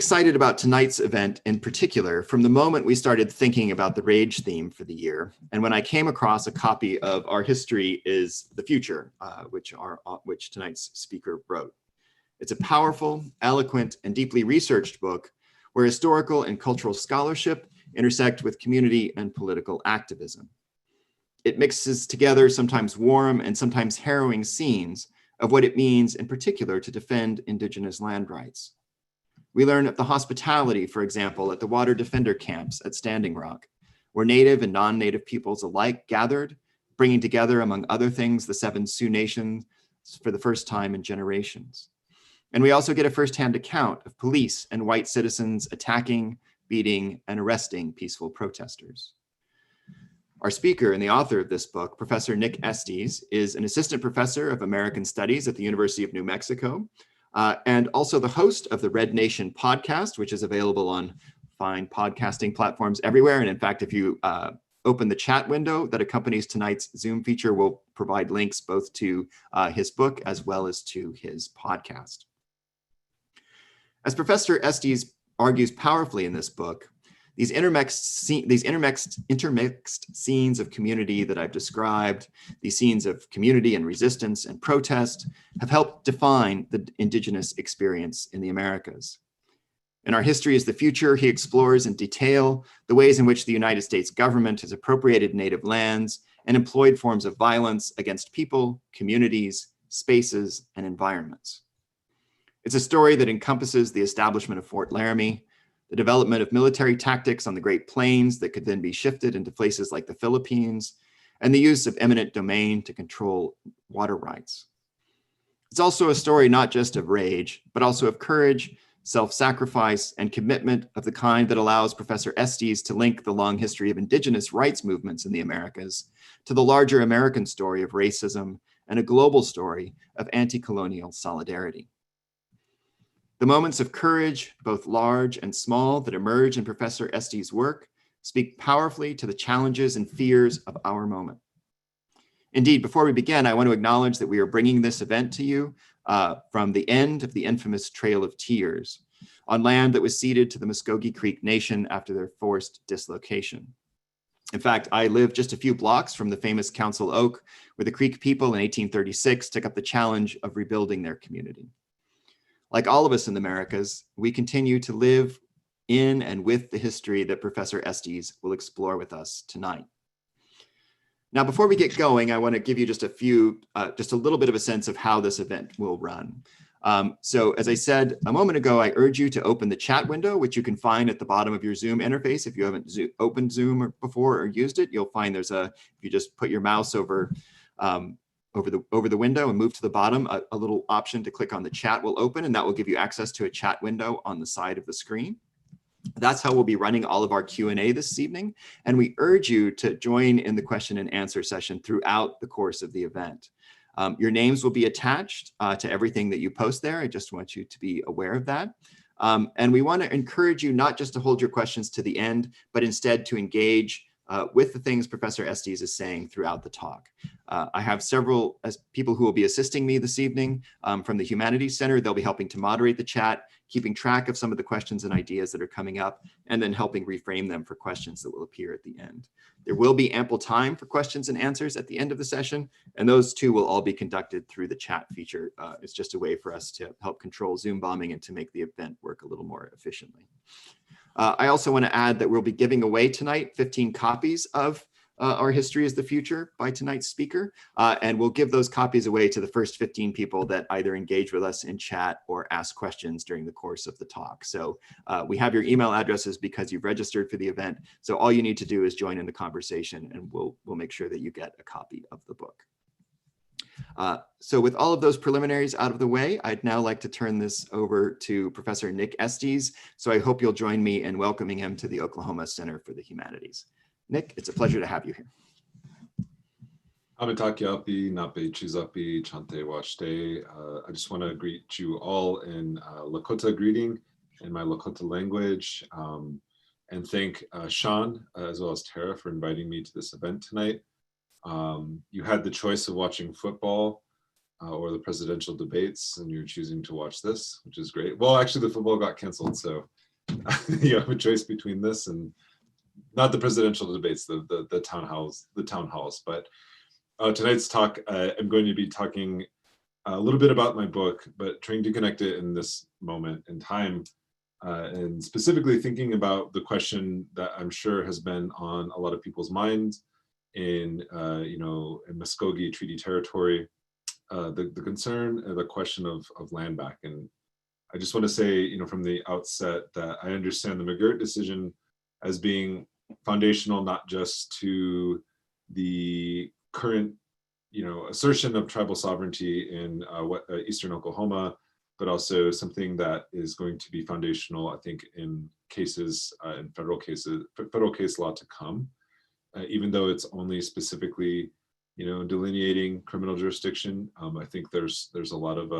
excited about tonight's event in particular from the moment we started thinking about the rage theme for the year, and when I came across a copy of Our History is the Future, which tonight's speaker wrote. It's a powerful, eloquent, and deeply researched book where historical and cultural scholarship intersect with community and political activism. It mixes together sometimes warm and sometimes harrowing scenes of what it means in particular to defend Indigenous land rights. We learn of the hospitality, for example, at the water defender camps at Standing Rock, where Native and non-Native peoples alike gathered, bringing together, among other things, the 7 Sioux nations for the first time in generations. And we also get a firsthand account of police and white citizens attacking, beating, and arresting peaceful protesters. Our speaker and the author of this book, Professor Nick Estes, is an assistant professor of American Studies at the University of New Mexico, and also the host of the Red Nation podcast, which is available on fine podcasting platforms everywhere. And in fact, if you open the chat window that accompanies tonight's Zoom feature, we'll provide links both to his book as well as to his podcast. As Professor Estes argues powerfully in this book, these intermixed scenes of community that I've described, these scenes of community and resistance and protest, have helped define the Indigenous experience in the Americas. In Our History is the Future, he explores in detail the ways in which the United States government has appropriated Native lands and employed forms of violence against people, communities, spaces, and environments. It's a story that encompasses the establishment of Fort Laramie, the development of military tactics on the Great Plains that could then be shifted into places like the Philippines, and the use of eminent domain to control water rights. It's also a story not just of rage, but also of courage, self-sacrifice, and commitment of the kind that allows Professor Estes to link the long history of Indigenous rights movements in the Americas to the larger American story of racism and a global story of anti-colonial solidarity. The moments of courage, both large and small, that emerge in Professor Estes' work speak powerfully to the challenges and fears of our moment. Indeed, before we begin, I want to acknowledge that we are bringing this event to you from the end of the infamous Trail of Tears, on land that was ceded to the Muskogee Creek Nation after their forced dislocation. In fact, I live just a few blocks from the famous Council Oak, where the Creek people in 1836 took up the challenge of rebuilding their community. Like all of us in the Americas, we continue to live in and with the history that Professor Estes will explore with us tonight. Now, before we get going, I want to give you just a little bit of a sense of how this event will run. So as I said a moment ago, I urge you to open the chat window, which you can find at the bottom of your Zoom interface. If you haven't opened Zoom before or used it, you'll find if you just put your mouse over the window and move to the bottom, a little option to click on the chat will open, and that will give you access to a chat window on the side of the screen. That's how we'll be running all of our Q&A this evening. And we urge you to join in the question and answer session throughout the course of the event. Your names will be attached to everything that you post there. I just want you to be aware of that. And we want to encourage you not just to hold your questions to the end, but instead to engage with the things Professor Estes is saying throughout the talk. I have several people who will be assisting me this evening from the Humanities Center. They'll be helping to moderate the chat, keeping track of some of the questions and ideas that are coming up, and then helping reframe them for questions that will appear at the end. There will be ample time for questions and answers at the end of the session, and those too will all be conducted through the chat feature. It's just a way for us to help control Zoom bombing and to make the event work a little more efficiently. I also want to add that we'll be giving away tonight 15 copies of Our History is the Future by tonight's speaker, and we'll give those copies away to the first 15 people that either engage with us in chat or ask questions during the course of the talk. So we have your email addresses because you've registered for the event, so all you need to do is join in the conversation, and we'll make sure that you get a copy of the book. So with all of those preliminaries out of the way, I'd now like to turn this over to Professor Nick Estes. So I hope you'll join me in welcoming him to the Oklahoma Center for the Humanities. Nick, it's a pleasure to have you here. Amitakiapi, Nape Chizapi, Chante Washte. I just want to greet you all in Lakota greeting in my Lakota language, and thank Sean as well as Tara for inviting me to this event tonight. You had the choice of watching football or the presidential debates, and you're choosing to watch this, which is great. Well, actually, the football got canceled, so you have a choice between this and not the presidential debates, the town halls. But tonight's talk, I'm going to be talking a little bit about my book, but trying to connect it in this moment in time, and specifically thinking about the question that I'm sure has been on a lot of people's minds in in Muskogee Treaty Territory, the concern and the question of land back. And I just want to say, from the outset that I understand the McGirt decision as being foundational not just to the current assertion of tribal sovereignty in eastern Oklahoma, but also something that is going to be foundational, I think, in cases, in federal case law to come, even though it's only specifically, delineating criminal jurisdiction. I think there's a lot of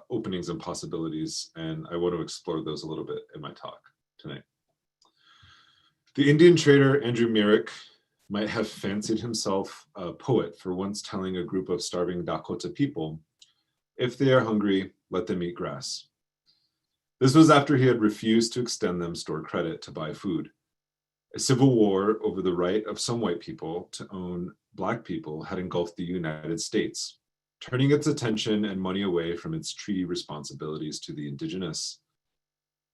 openings and possibilities, and I want to explore those a little bit in my talk tonight. The Indian trader Andrew Myrick might have fancied himself a poet for once telling a group of starving Dakota people, "If they are hungry, let them eat grass." This was after he had refused to extend them store credit to buy food. A civil war over the right of some white people to own Black people had engulfed the United States, turning its attention and money away from its treaty responsibilities to the Indigenous.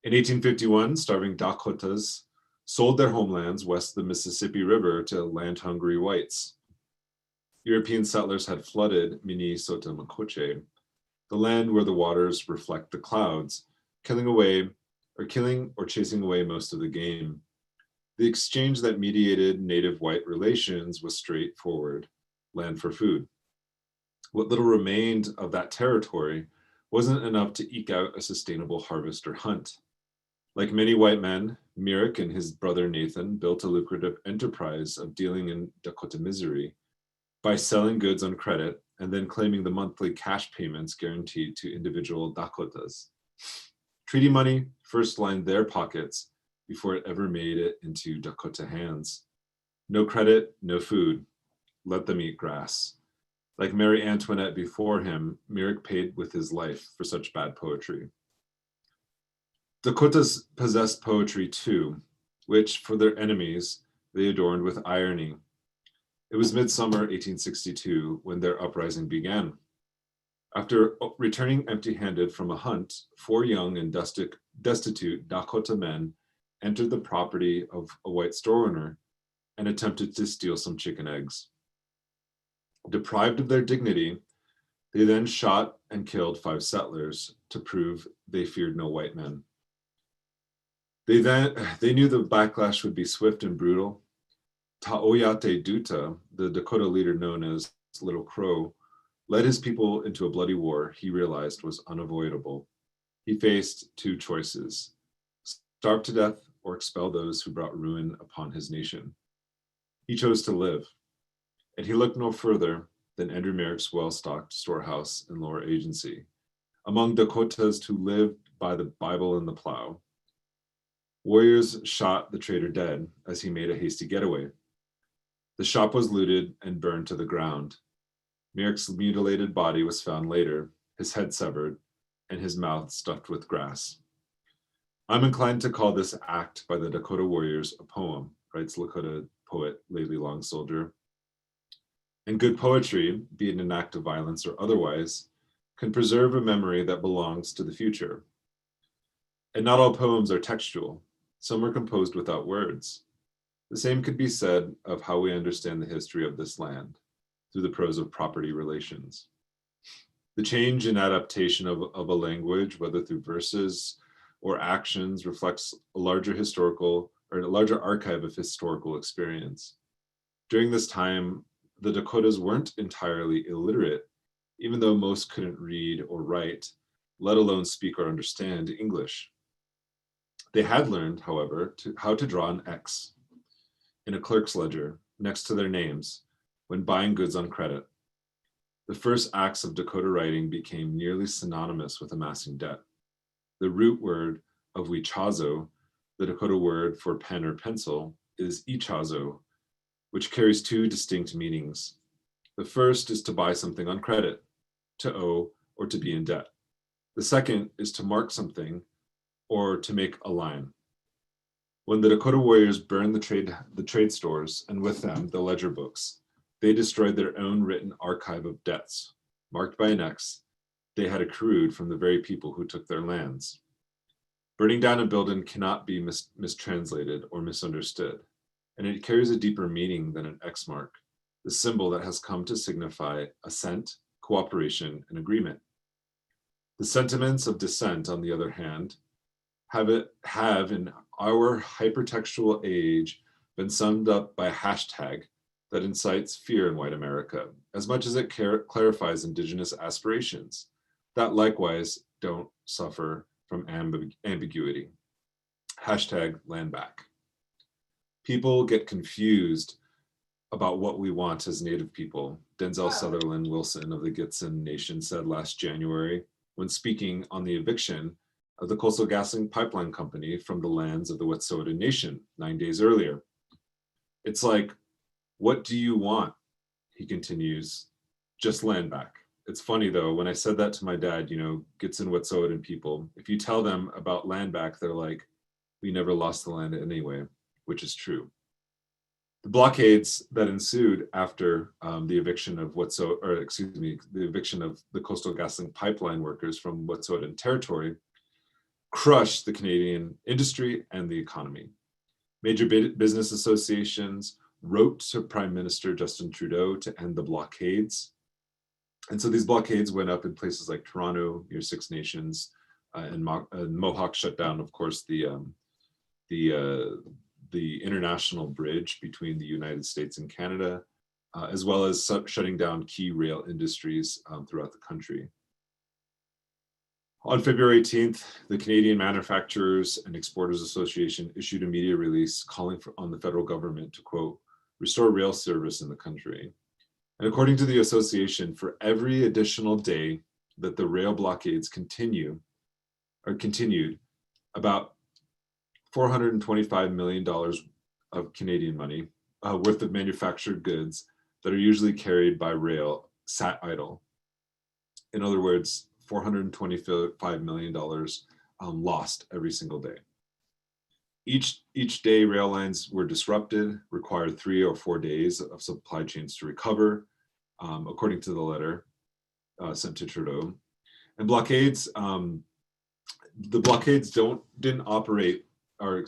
In 1851, starving Dakotas sold their homelands west of the Mississippi River to land-hungry whites. European settlers had flooded Minnesota-Makoche, the land where the waters reflect the clouds, killing or chasing away most of the game. The exchange that mediated native-white relations was straightforward: land for food. What little remained of that territory wasn't enough to eke out a sustainable harvest or hunt. Like many white men, Myrick and his brother Nathan built a lucrative enterprise of dealing in Dakota misery by selling goods on credit and then claiming the monthly cash payments guaranteed to individual Dakotas. Treaty money first lined their pockets before it ever made it into Dakota hands. No credit, no food. Let them eat grass. Like Mary Antoinette before him, Myrick paid with his life for such bad poetry. Dakotas possessed poetry too, which for their enemies they adorned with irony. It was midsummer 1862 when their uprising began. After returning empty-handed from a hunt, 4 young and destitute Dakota men entered the property of a white store owner and attempted to steal some chicken eggs. Deprived of their dignity, they then shot and killed 5 settlers to prove they feared no white men. They knew the backlash would be swift and brutal. Taoyate Duta, the Dakota leader known as Little Crow, led his people into a bloody war he realized was unavoidable. He faced 2 choices: starve to death or expel those who brought ruin upon his nation. He chose to live, and he looked no further than Andrew Myrick's well-stocked storehouse in Lower Agency, among Dakotas who lived by the Bible and the plow. Warriors shot the trader dead as he made a hasty getaway. The shop was looted and burned to the ground. Myrick's mutilated body was found later, his head severed, and his mouth stuffed with grass. I'm inclined to call this act by the Dakota warriors a poem, writes Lakota poet Layli Long Soldier. And good poetry, be it an act of violence or otherwise, can preserve a memory that belongs to the future. And not all poems are textual. Some are composed without words. The same could be said of how we understand the history of this land, through the prose of property relations. The change and adaptation of a language, whether through verses or actions, reflects a larger archive of historical experience. During this time, the Dakotas weren't entirely illiterate, even though most couldn't read or write, let alone speak or understand English. They had learned, however, how to draw an X in a clerk's ledger next to their names when buying goods on credit. The first acts of Dakota writing became nearly synonymous with amassing debt. The root word of wichazo, the Dakota word for pen or pencil, is ichazo, which carries 2 distinct meanings. The first is to buy something on credit, to owe, or to be in debt. The second is to mark something or to make a line. When the Dakota warriors burned the trade stores, and with them the ledger books, they destroyed their own written archive of debts, marked by an X they had accrued from the very people who took their lands. Burning down a building cannot be mistranslated or misunderstood, and it carries a deeper meaning than an X mark, the symbol that has come to signify assent, cooperation, and agreement. The sentiments of dissent, on the other hand, have in our hypertextual age been summed up by a hashtag that incites fear in white America, as much as it clarifies Indigenous aspirations that likewise don't suffer from ambiguity. Hashtag land back. People get confused about what we want as Native people, Denzel Sutherland Wilson of the Gitxsan Nation said last January when speaking on the eviction of the Coastal GasLink Pipeline Company from the lands of the Wet'suwet'en Nation 9 days earlier. It's like, what do you want? He continues, just land back. It's funny though, when I said that to my dad, Gitxsan Wet'suwet'en people, if you tell them about land back, they're like, we never lost the land anyway, which is true. The blockades that ensued after the eviction of the eviction of the Coastal GasLink pipeline workers from Wet'suwet'en territory crushed the Canadian industry and the economy. Major business associations wrote to Prime Minister Justin Trudeau to end the blockades. And so these blockades went up in places like Toronto, near Six Nations, and Mohawk shut down, of course, the international bridge between the United States and Canada, as well as shutting down key rail industries throughout the country. On February 18th, the Canadian Manufacturers and Exporters Association issued a media release calling on the federal government to, quote, restore rail service in the country. And according to the association, for every additional day that the rail blockades continued, about $425 million of Canadian money worth of manufactured goods that are usually carried by rail sat idle. In other words, $425 million lost every single day. Each day rail lines were disrupted, required 3 or 4 days of supply chains to recover, according to the letter sent to Trudeau. And blockades, the blockades didn't operate, were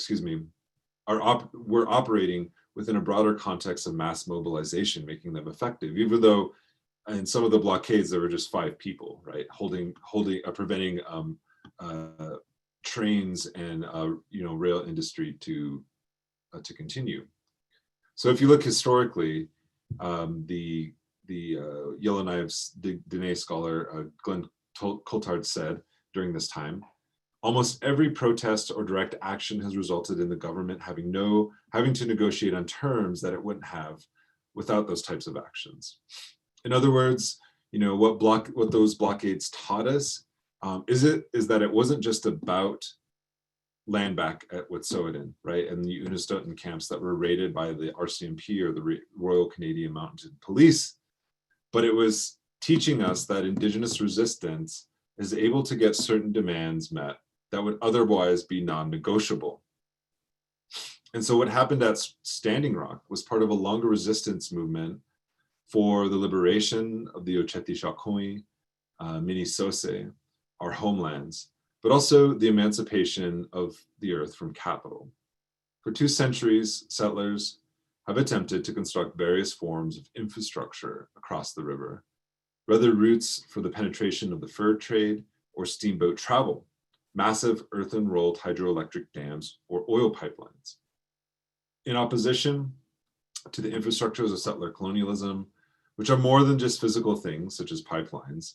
operating within a broader context of mass mobilization, making them effective, even though in some of the blockades there were just 5 people, right, preventing trains and rail industry to continue. So if you look historically, the Yellowknives Dene scholar Glenn Coulthard said during this time, almost every protest or direct action has resulted in the government having to negotiate on terms that it wouldn't have without those types of actions. In other words, what those blockades taught us is that it wasn't just about land back at Wet'suwet'en, right, and the Unistoten camps that were raided by the RCMP or the Royal Canadian Mounted Police, but it was teaching us that Indigenous resistance is able to get certain demands met that would otherwise be non-negotiable. And so what happened at Standing Rock was part of a longer resistance movement for the liberation of the Oceti-Sakowin, Minnesota, our homelands, but also the emancipation of the earth from capital. For 2 centuries, settlers have attempted to construct various forms of infrastructure across the river, whether routes for the penetration of the fur trade or steamboat travel, massive earthen-rolled hydroelectric dams, or oil pipelines. In opposition to the infrastructures of settler colonialism, which are more than just physical things such as pipelines,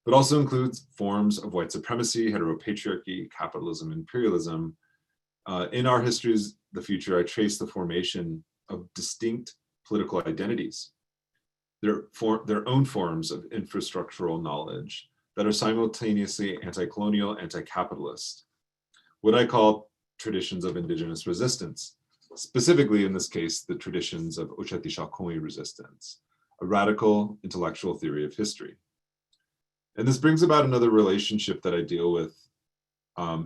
but also includes forms of white supremacy, heteropatriarchy, capitalism, imperialism. In our histories, the future, I trace the formation of distinct political identities, their own forms of infrastructural knowledge that are simultaneously anti-colonial, anti-capitalist, what I call traditions of Indigenous resistance, specifically in this case, the traditions of Oceti-Sakowin resistance, a radical intellectual theory of history. And this brings about another relationship that I deal with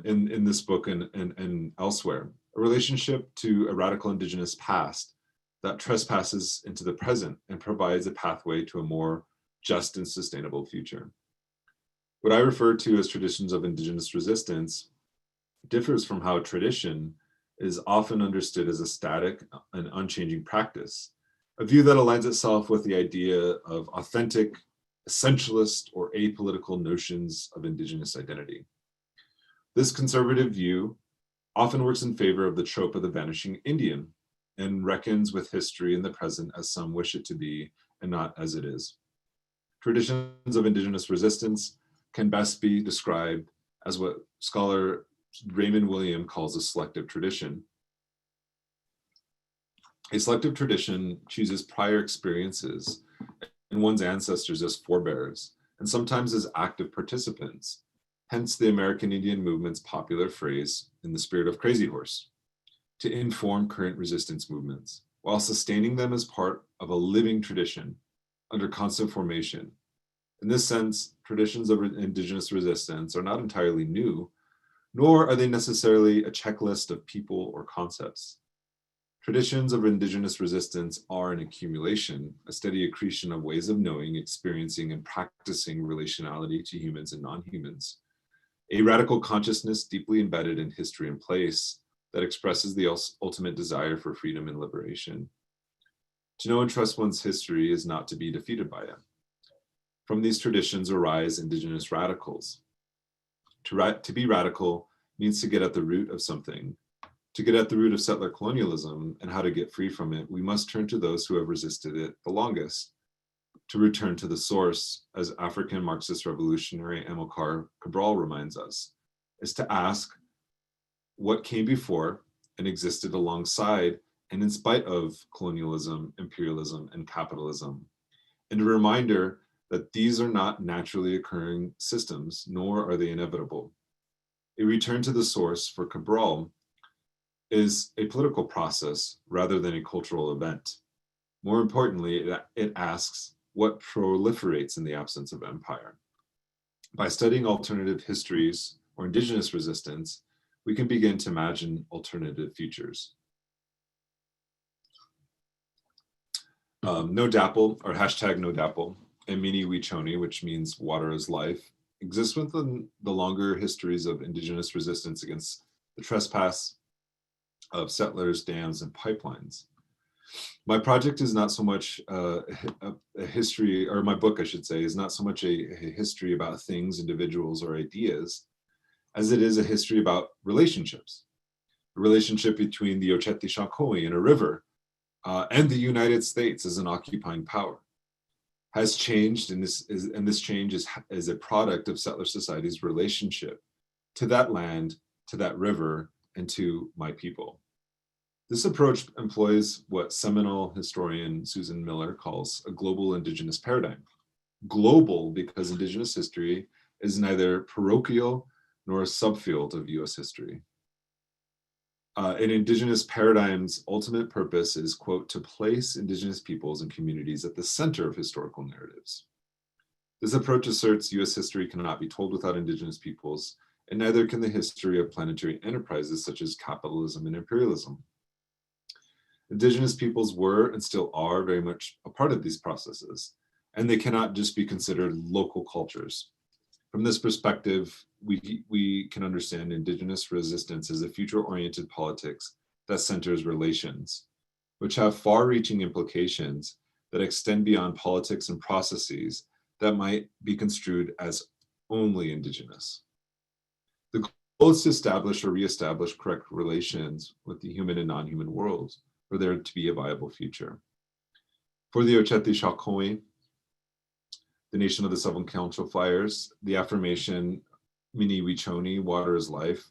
in this book and elsewhere, a relationship to a radical indigenous past that trespasses into the present and provides a pathway to a more just and sustainable future. What I refer to as traditions of indigenous resistance differs from how tradition is often understood as a static and unchanging practice, a view that aligns itself with the idea of authentic, essentialist, or apolitical notions of indigenous identity. This conservative view often works in favor of the trope of the vanishing Indian and reckons with history in the present as some wish it to be and not as it is. Traditions of indigenous resistance can best be described as what scholar Raymond William calls a selective tradition. A selective tradition chooses prior experiences and one's ancestors as forebears, and sometimes as active participants, hence the American Indian movement's popular phrase, in the spirit of Crazy Horse, to inform current resistance movements, while sustaining them as part of a living tradition under constant formation. In this sense, traditions of indigenous resistance are not entirely new, nor are they necessarily a checklist of people or concepts. Traditions of indigenous resistance are an accumulation, a steady accretion of ways of knowing, experiencing, and practicing relationality to humans and non-humans. A radical consciousness deeply embedded in history and place that expresses the ultimate desire for freedom and liberation. To know and trust one's history is not to be defeated by it. From these traditions arise indigenous radicals. To be radical means to get at the root of something. To get at the root of settler colonialism and how to get free from it, we must turn to those who have resisted it the longest. To return to the source, as African Marxist revolutionary Amilcar Cabral reminds us, is to ask what came before and existed alongside and in spite of colonialism, imperialism, and capitalism. And a reminder that these are not naturally occurring systems, nor are they inevitable. A return to the source for Cabral is a political process rather than a cultural event. More importantly, it asks what proliferates in the absence of empire. By studying alternative histories or indigenous resistance, we can begin to imagine alternative futures. No Dapple, or hashtag No Dapple, and Mini Wichoni, which means water is life, exists within the longer histories of indigenous resistance against the trespass of settlers, dams, and pipelines. My project is not so much a history, or my book, I should say, is not so much a history about things, individuals, or ideas, as it is a history about relationships. A relationship between the Ocheti Shakoi and a river and the United States as an occupying power has changed, and this change is a product of settler society's relationship to that land, to that river, and to my people. This approach employs what seminal historian Susan Miller calls a global indigenous paradigm. Global because indigenous history is neither parochial nor a subfield of US history. An indigenous paradigm's ultimate purpose is, quote, to place indigenous peoples and communities at the center of historical narratives. This approach asserts US history cannot be told without indigenous peoples, and neither can the history of planetary enterprises such as capitalism and imperialism. Indigenous peoples were and still are very much a part of these processes, and they cannot just be considered local cultures. From this perspective, we can understand indigenous resistance as a future-oriented politics that centers relations, which have far-reaching implications that extend beyond politics and processes that might be construed as only indigenous. The goal is to establish or reestablish correct relations with the human and non-human worlds for there to be a viable future. For the Ocheti Shakoi, the nation of the Seven Council Fires, the affirmation Mini Wichoni, water is life,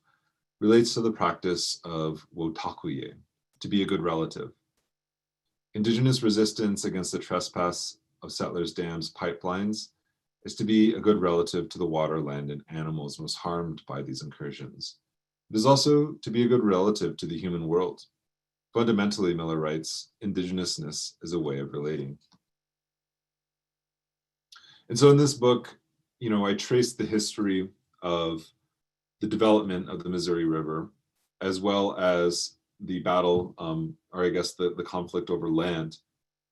relates to the practice of wotakuye, to be a good relative. Indigenous resistance against the trespass of settlers, dams, pipelines is to be a good relative to the water, land, and animals most harmed by these incursions. It is also to be a good relative to the human world. Fundamentally, Miller writes, indigenousness is a way of relating. And so in this book, I traced the history of the development of the Missouri River, as well as the battle, or I guess the conflict over land,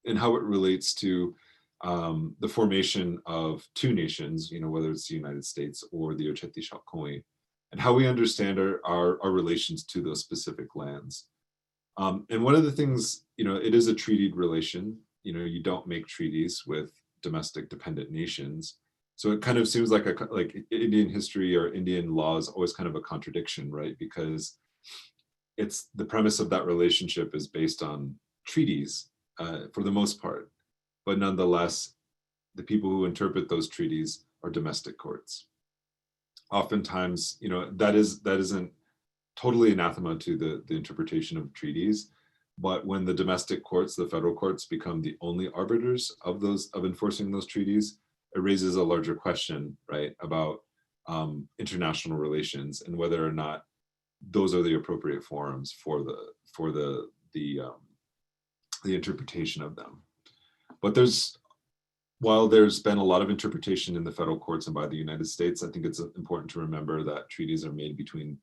and how it relates to the formation of two nations, whether it's the United States or the Oceti-Sakowin, and how we understand our relations to those specific lands. And one of the things, it is a treated relation. You don't make treaties with domestic dependent nations. So it kind of seems like Indian history or Indian law is always kind of a contradiction, right? Because it's the premise of that relationship is based on treaties for the most part, but nonetheless, the people who interpret those treaties are domestic courts. Oftentimes, that isn't totally anathema to the interpretation of treaties, but when the domestic courts, the federal courts, become the only arbiters of enforcing those treaties, it raises a larger question, right, about international relations and whether or not those are the appropriate forums for the interpretation of them. But while there's been a lot of interpretation in the federal courts and by the United States, I think it's important to remember that treaties are made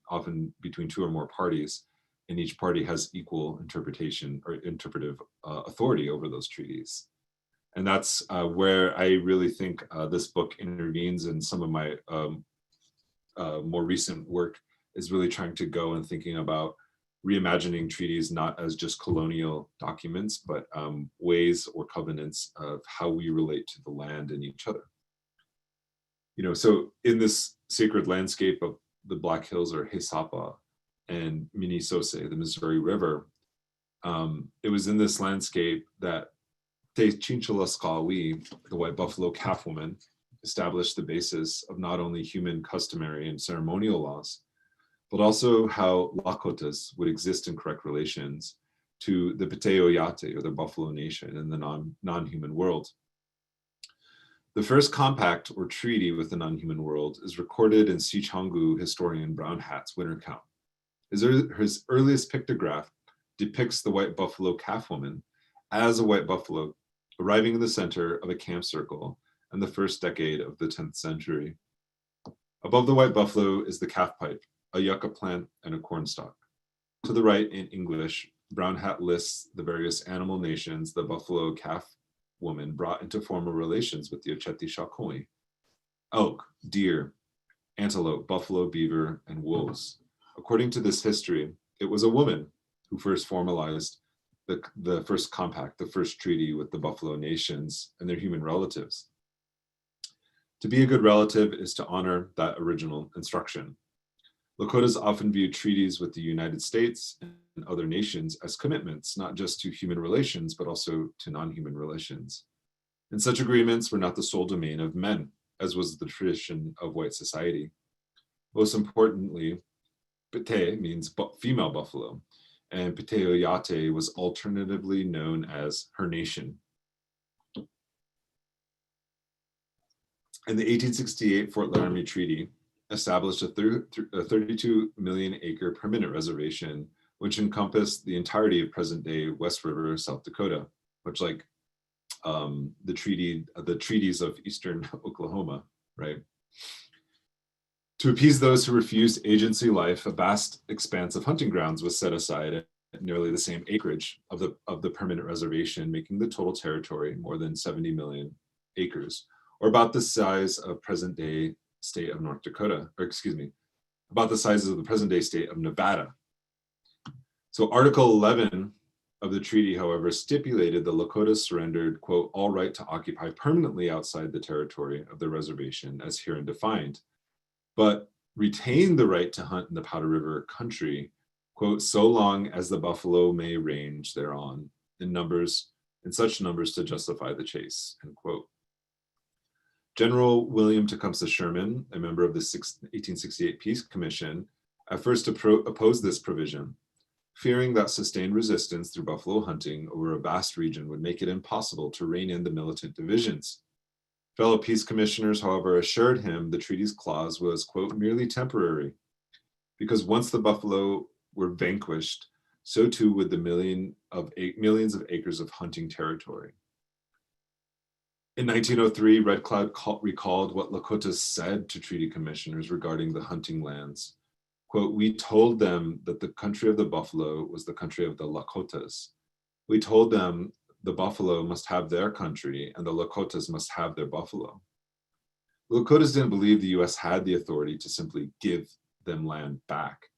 often between two or more parties, and each party has equal interpretation or interpretive authority over those treaties. And that's where I really think this book intervenes, and some of my more recent work is really trying to go and thinking about reimagining treaties not as just colonial documents, but ways or covenants of how we relate to the land and each other. So in this sacred landscape of the Black Hills or Hesapa and Minnesota, the Missouri River, it was in this landscape that Te Chinchalaskawi, the white buffalo calf woman, established the basis of not only human customary and ceremonial laws, but also how Lakotas would exist in correct relations to the Pteoyate, or the Buffalo Nation, in the non-human world. The first compact or treaty with the non-human world is recorded in Sichongu historian Brown Hat's Winter Count. His earliest pictograph depicts the white buffalo calf woman as a white buffalo arriving in the center of a camp circle in the first decade of the 10th century. Above the white buffalo is the calf pipe, a yucca plant, and a cornstalk. To the right, in English, Brown Hat lists the various animal nations the buffalo calf woman brought into formal relations with the Oceti-Sakowin: elk, deer, antelope, buffalo, beaver, and wolves. According to this history, it was a woman who first formalized the first compact, the first treaty with the Buffalo nations and their human relatives. To be a good relative is to honor that original instruction. Lakotas often view treaties with the United States and other nations as commitments, not just to human relations, but also to non-human relations. And such agreements were not the sole domain of men, as was the tradition of white society. Most importantly, Pete means female buffalo, and Pteoyate was alternatively known as her nation. And the 1868 Fort Laramie Treaty established a 32 million acre permanent reservation, which encompassed the entirety of present-day West River, South Dakota, much like the treaties of Eastern Oklahoma, right? To appease those who refused agency life, a vast expanse of hunting grounds was set aside at nearly the same acreage of the permanent reservation, making the total territory more than 70 million acres, or about the size of present-day state of North Dakota, or excuse me, about the size of the present-day state of Nevada. So Article 11 of the treaty, however, stipulated the Lakotas surrendered, quote, all right to occupy permanently outside the territory of the reservation as herein defined, but retained the right to hunt in the Powder River country, quote, so long as the buffalo may range thereon in such numbers to justify the chase, end quote. General William Tecumseh Sherman, a member of the 1868 Peace Commission, at first opposed this provision, fearing that sustained resistance through buffalo hunting over a vast region would make it impossible to rein in the militant divisions. Fellow peace commissioners, however, assured him the treaty's clause was, quote, merely temporary, because once the buffalo were vanquished, so too would the millions of acres of hunting territory. In 1903, Red Cloud recalled what Lakotas said to treaty commissioners regarding the hunting lands. Quote, "We told them that the country of the buffalo was the country of the Lakotas. We told them the buffalo must have their country and the Lakotas must have their buffalo." The Lakotas didn't believe the US had the authority to simply give them land back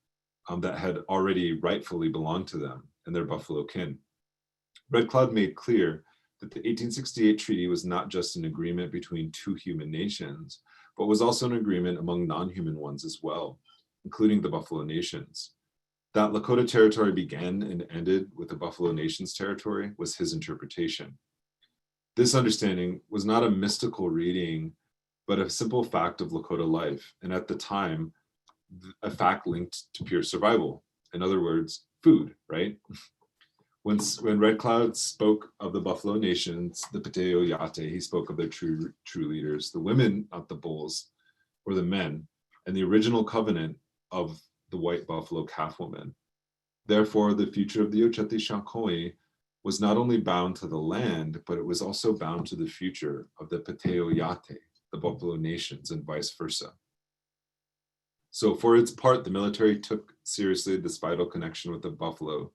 that had already rightfully belonged to them and their buffalo kin. Red Cloud made clear that the 1868 treaty was not just an agreement between two human nations, but was also an agreement among non-human ones as well, including the Buffalo Nations. That Lakota territory began and ended with the Buffalo Nations territory was his interpretation. This understanding was not a mystical reading, but a simple fact of Lakota life, and at the time, a fact linked to pure survival. In other words, food, right? When Red Cloud spoke of the Buffalo Nations, the Pateo Yate, he spoke of their true leaders, the women, not the bulls, or the men, and the original covenant of the white buffalo calf woman. Therefore, the future of the Ocheti Shakoi was not only bound to the land, but it was also bound to the future of the Pateo Yate, the Buffalo Nations, and vice versa. So for its part, the military took seriously this vital connection with the buffalo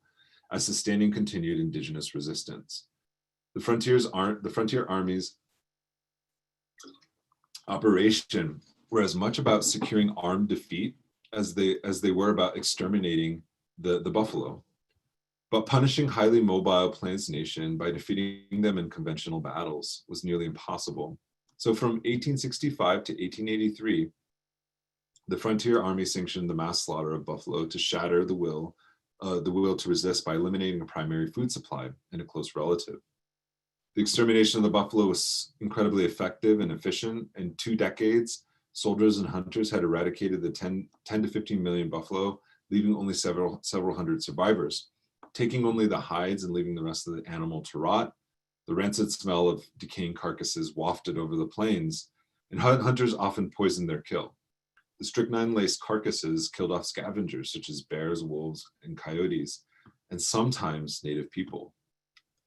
as sustaining continued indigenous resistance. The frontier armies operation were as much about securing armed defeat as they were about exterminating the buffalo. But punishing highly mobile Plains Nation by defeating them in conventional battles was nearly impossible. So from 1865 to 1883, the Frontier Army sanctioned the mass slaughter of buffalo to shatter the will to resist by eliminating a primary food supply and a close relative. The extermination of the buffalo was incredibly effective and efficient. In 2 decades, soldiers and hunters had eradicated the 10 to 15 million buffalo, leaving only several hundred survivors, taking only the hides and leaving the rest of the animal to rot. The rancid smell of decaying carcasses wafted over the plains, and hunters often poisoned their kill. The strychnine-laced carcasses killed off scavengers such as bears, wolves, and coyotes, and sometimes native people,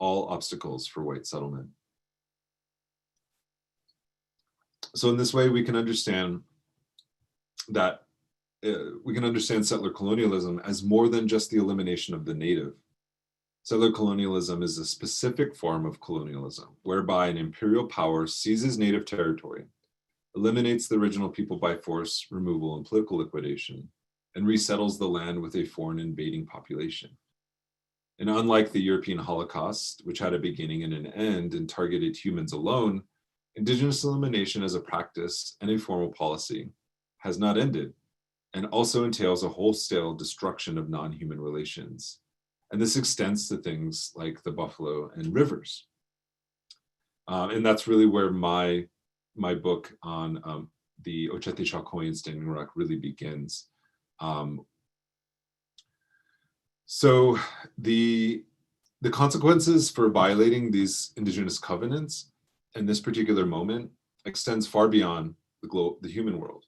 all obstacles for white settlement. So in this way, we can understand that settler colonialism as more than just the elimination of the native. Settler colonialism is a specific form of colonialism whereby an imperial power seizes native territory, eliminates the original people by force, removal, and political liquidation, and resettles the land with a foreign invading population. And unlike the European Holocaust, which had a beginning and an end and targeted humans alone, indigenous elimination as a practice and a formal policy has not ended, and also entails a wholesale destruction of non-human relations. And this extends to things like the buffalo and rivers. And that's really where my book on the Ocheti Shakoi and Standing Rock really begins. So the consequences for violating these indigenous covenants in this particular moment extends far beyond the human world.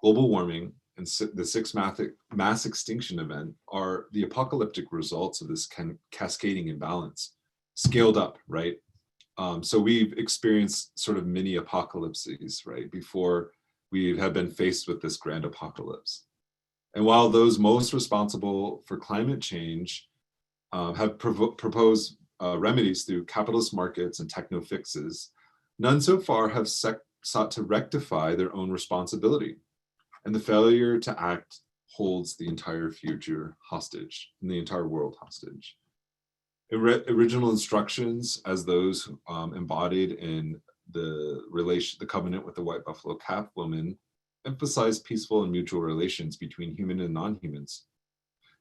Global warming and the sixth mass extinction event are the apocalyptic results of this cascading imbalance, scaled up, right? So we've experienced sort of mini apocalypses, right, before we have been faced with this grand apocalypse. And while those most responsible for climate change have proposed remedies through capitalist markets and techno fixes, none so far have sought to rectify their own responsibility. And the failure to act holds the entire future hostage, and the entire world hostage. Original instructions, as those embodied in the covenant with the white buffalo calf woman, emphasize peaceful and mutual relations between human and non-humans.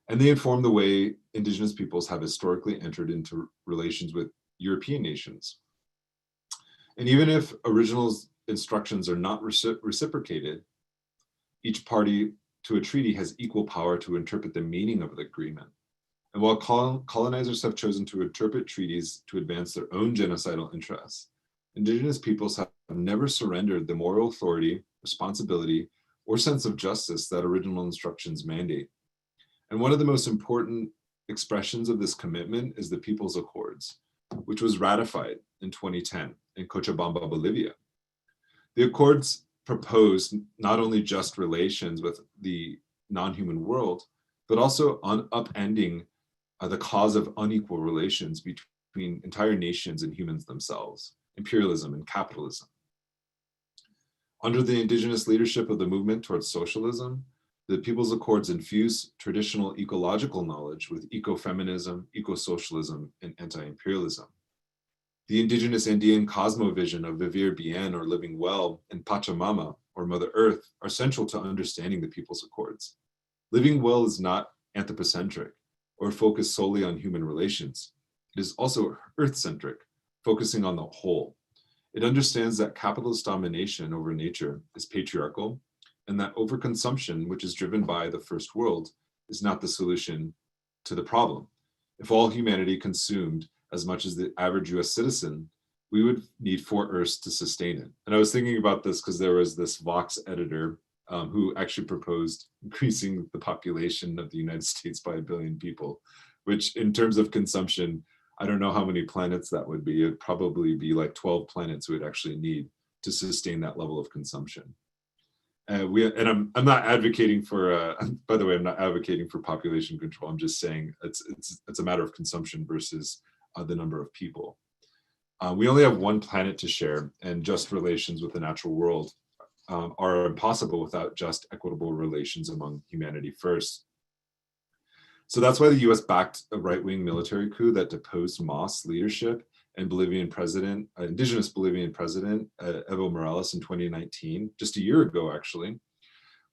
And they inform the way indigenous peoples have historically entered into relations with European nations. And even if original instructions are not reciprocated, each party to a treaty has equal power to interpret the meaning of the agreement. And while colonizers have chosen to interpret treaties to advance their own genocidal interests, indigenous peoples have never surrendered the moral authority, responsibility, or sense of justice that original instructions mandate. And one of the most important expressions of this commitment is the People's Accords, which was ratified in 2010 in Cochabamba, Bolivia. The accords proposed not only just relations with the non-human world, but also upending the cause of unequal relations between entire nations and humans themselves, imperialism and capitalism. Under the indigenous leadership of the movement towards socialism, the People's Accords infuse traditional ecological knowledge with ecofeminism, eco-socialism, and anti-imperialism. The indigenous Andean cosmovision of vivir bien, or living well, and Pachamama, or Mother Earth, are central to understanding the People's Accords. Living well is not anthropocentric or focused solely on human relations. It is also earth-centric, focusing on the whole. It understands that capitalist domination over nature is patriarchal, and that overconsumption, which is driven by the first world, is not the solution to the problem. If all humanity consumed as much as the average US citizen, we would need 4 Earths to sustain it. And I was thinking about this because there was this Vox editor who actually proposed increasing the population of the United States by 1 billion people, which in terms of consumption, I don't know how many planets that would be. It'd probably be like 12 planets we would actually need to sustain that level of consumption. I'm not advocating for, by the way, I'm not advocating for population control. I'm just saying it's a matter of consumption versus the number of people. We only have one planet to share, and just relations with the natural world are impossible without just equitable relations among humanity first. So that's why the US backed a right-wing military coup that deposed Mas leadership and indigenous Bolivian president, Evo Morales in 2019, just a year ago actually,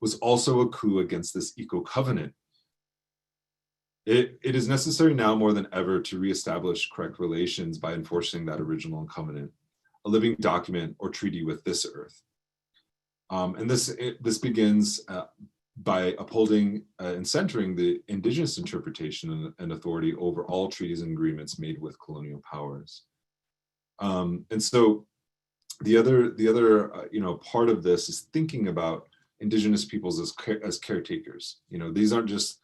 was also a coup against this eco-covenant. It is necessary now more than ever to reestablish correct relations by enforcing that original covenant, a living document or treaty with this earth. And this begins by upholding and centering the indigenous interpretation and authority over all treaties and agreements made with colonial powers. And so the other part of this is thinking about indigenous peoples as caretakers. These aren't just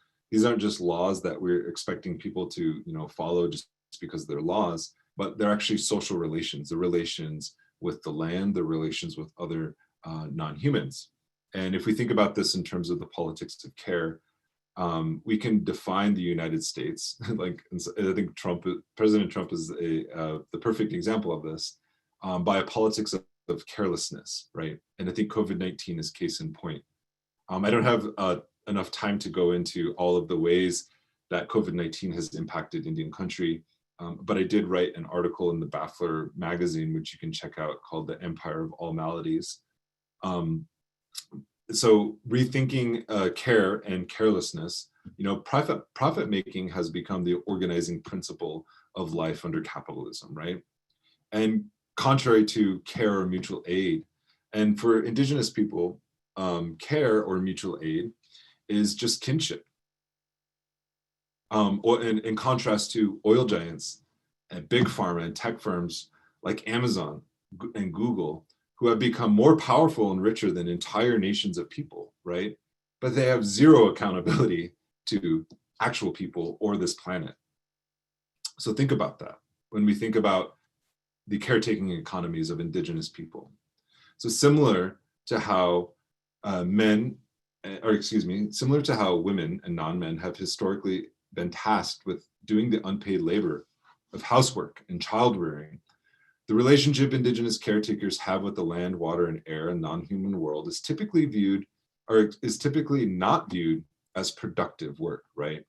laws that we're expecting people to follow just because they're laws, but they're actually social relations, the relations with the land, the relations with other non-humans. And if we think about this in terms of the politics of care, we can define the United States, like I think President Trump is the perfect example of this, by a politics of carelessness, right? And I think COVID-19 is case in point. I don't have enough time to go into all of the ways that COVID-19 has impacted Indian country, but I did write an article in the Baffler magazine, which you can check out, called The Empire of All Maladies. So rethinking care and carelessness, profit making has become the organizing principle of life under capitalism, right? And contrary to care or mutual aid, and for indigenous people, care or mutual aid is just kinship. Or in contrast to oil giants and big pharma and tech firms like Amazon and Google, who have become more powerful and richer than entire nations of people, right? But they have zero accountability to actual people or this planet. So think about that when we think about the caretaking economies of indigenous people. So similar to how women and non-men have historically been tasked with doing the unpaid labor of housework and child rearing, the relationship indigenous caretakers have with the land, water, and air and non-human world is typically not viewed as productive work, right?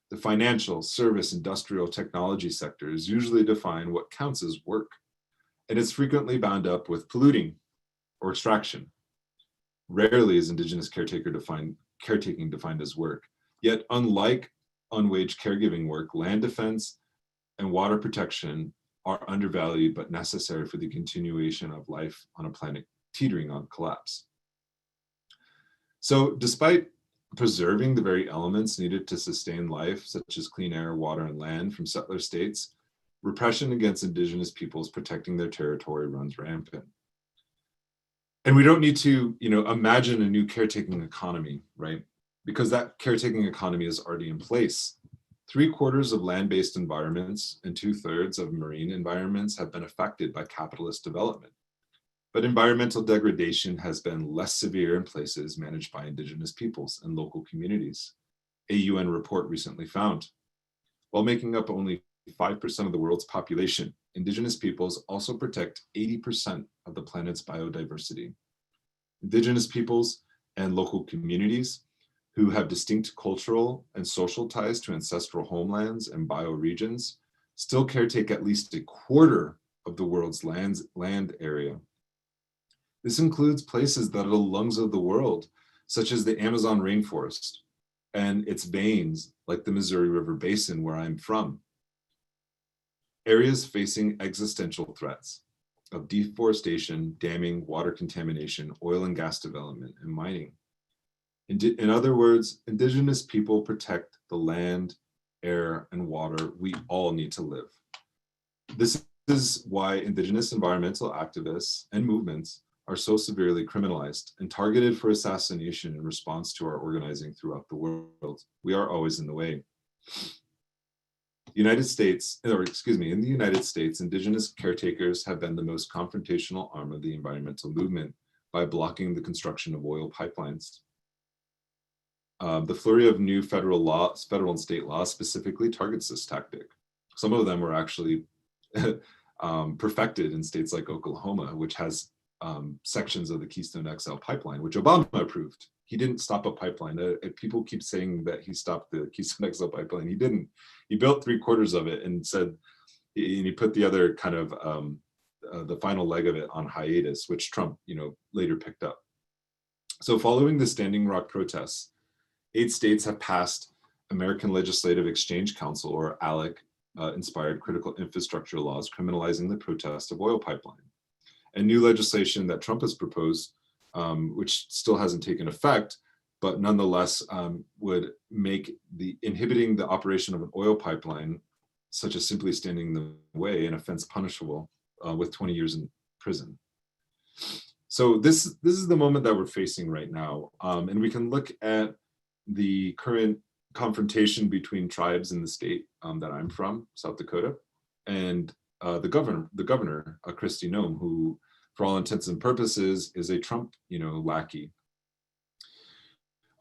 The financial, service, industrial, technology sectors usually define what counts as work, and it's frequently bound up with polluting or extraction. Rarely is indigenous caretaking defined as work. Yet, unlike unwaged caregiving work, land defense and water protection are undervalued but necessary for the continuation of life on a planet teetering on collapse. So despite preserving the very elements needed to sustain life, such as clean air, water, and land from settler states, repression against indigenous peoples protecting their territory runs rampant. And we don't need to, imagine a new caretaking economy, right? Because that caretaking economy is already in place 3/4 of land-based environments and 2/3 of marine environments have been affected by capitalist development. But environmental degradation has been less severe in places managed by Indigenous peoples and local communities, a UN report recently found. While making up only 5% of the world's population, Indigenous peoples also protect 80% of the planet's biodiversity. Indigenous peoples and local communities who have distinct cultural and social ties to ancestral homelands and bioregions still caretake at least 1/4 of the world's land area. This includes places that are the lungs of the world, such as the Amazon rainforest and its veins, like the Missouri River Basin, where I'm from. Areas facing existential threats of deforestation, damming, water contamination, oil and gas development, and mining. In other words, Indigenous people protect the land, air, and water we all need to live. This is why Indigenous environmental activists and movements are so severely criminalized and targeted for assassination in response to our organizing throughout the world. We are always in the way. In the United States, Indigenous caretakers have been the most confrontational arm of the environmental movement by blocking the construction of oil pipelines. The flurry of new federal and state laws specifically targets this tactic. Some of them were actually perfected in states like Oklahoma, which has sections of the Keystone XL pipeline, which Obama approved. He didn't stop a pipeline. People keep saying that he stopped the Keystone XL pipeline. He didn't. He built 3/4 of it and said, and he put the other kind of the final leg of it on hiatus, which Trump, later picked up. So following the Standing Rock protests, 8 states have passed American Legislative Exchange Council, or ALEC, inspired critical infrastructure laws criminalizing the protest of oil pipeline. And new legislation that Trump has proposed, which still hasn't taken effect, but nonetheless would make inhibiting the operation of an oil pipeline, such as simply standing in the way, an offense punishable with 20 years in prison. So this is the moment that we're facing right now. And we can look at the current confrontation between tribes in the state that I'm from, South Dakota, and the governor, Kristi Noem, who, for all intents and purposes, is a Trump, lackey.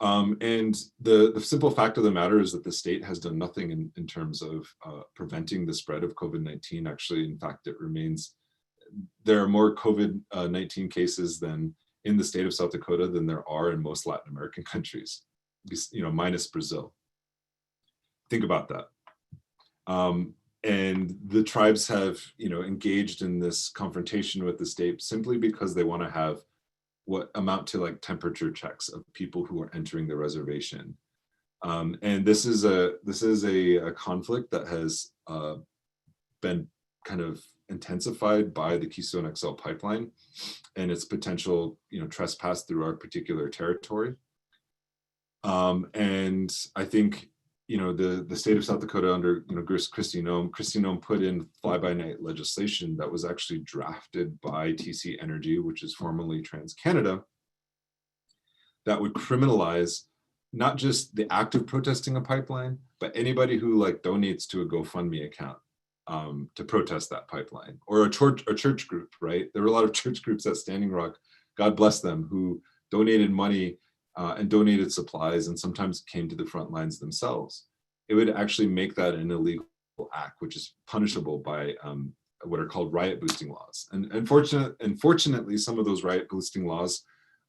And the simple fact of the matter is that the state has done nothing in terms of preventing the spread of COVID-19. Actually, in fact, there are more COVID-19 cases in the state of South Dakota than there are in most Latin American countries, minus Brazil. Think about that. And the tribes have, engaged in this confrontation with the state simply because they want to have what amount to like temperature checks of people who are entering the reservation. And this is a conflict that has been kind of intensified by the Keystone XL pipeline and its potential, trespass through our particular territory. And I think, the state of South Dakota under, Kristi Noem put in fly-by-night legislation that was actually drafted by TC Energy, which is formerly TransCanada, that would criminalize not just the act of protesting a pipeline, but anybody who donates to a GoFundMe account to protest that pipeline, or a church group, right? There were a lot of church groups at Standing Rock, God bless them, who donated money and donated supplies and sometimes came to the front lines themselves. It would actually make that an illegal act, which is punishable by what are called riot boosting laws. And unfortunately, some of those riot boosting laws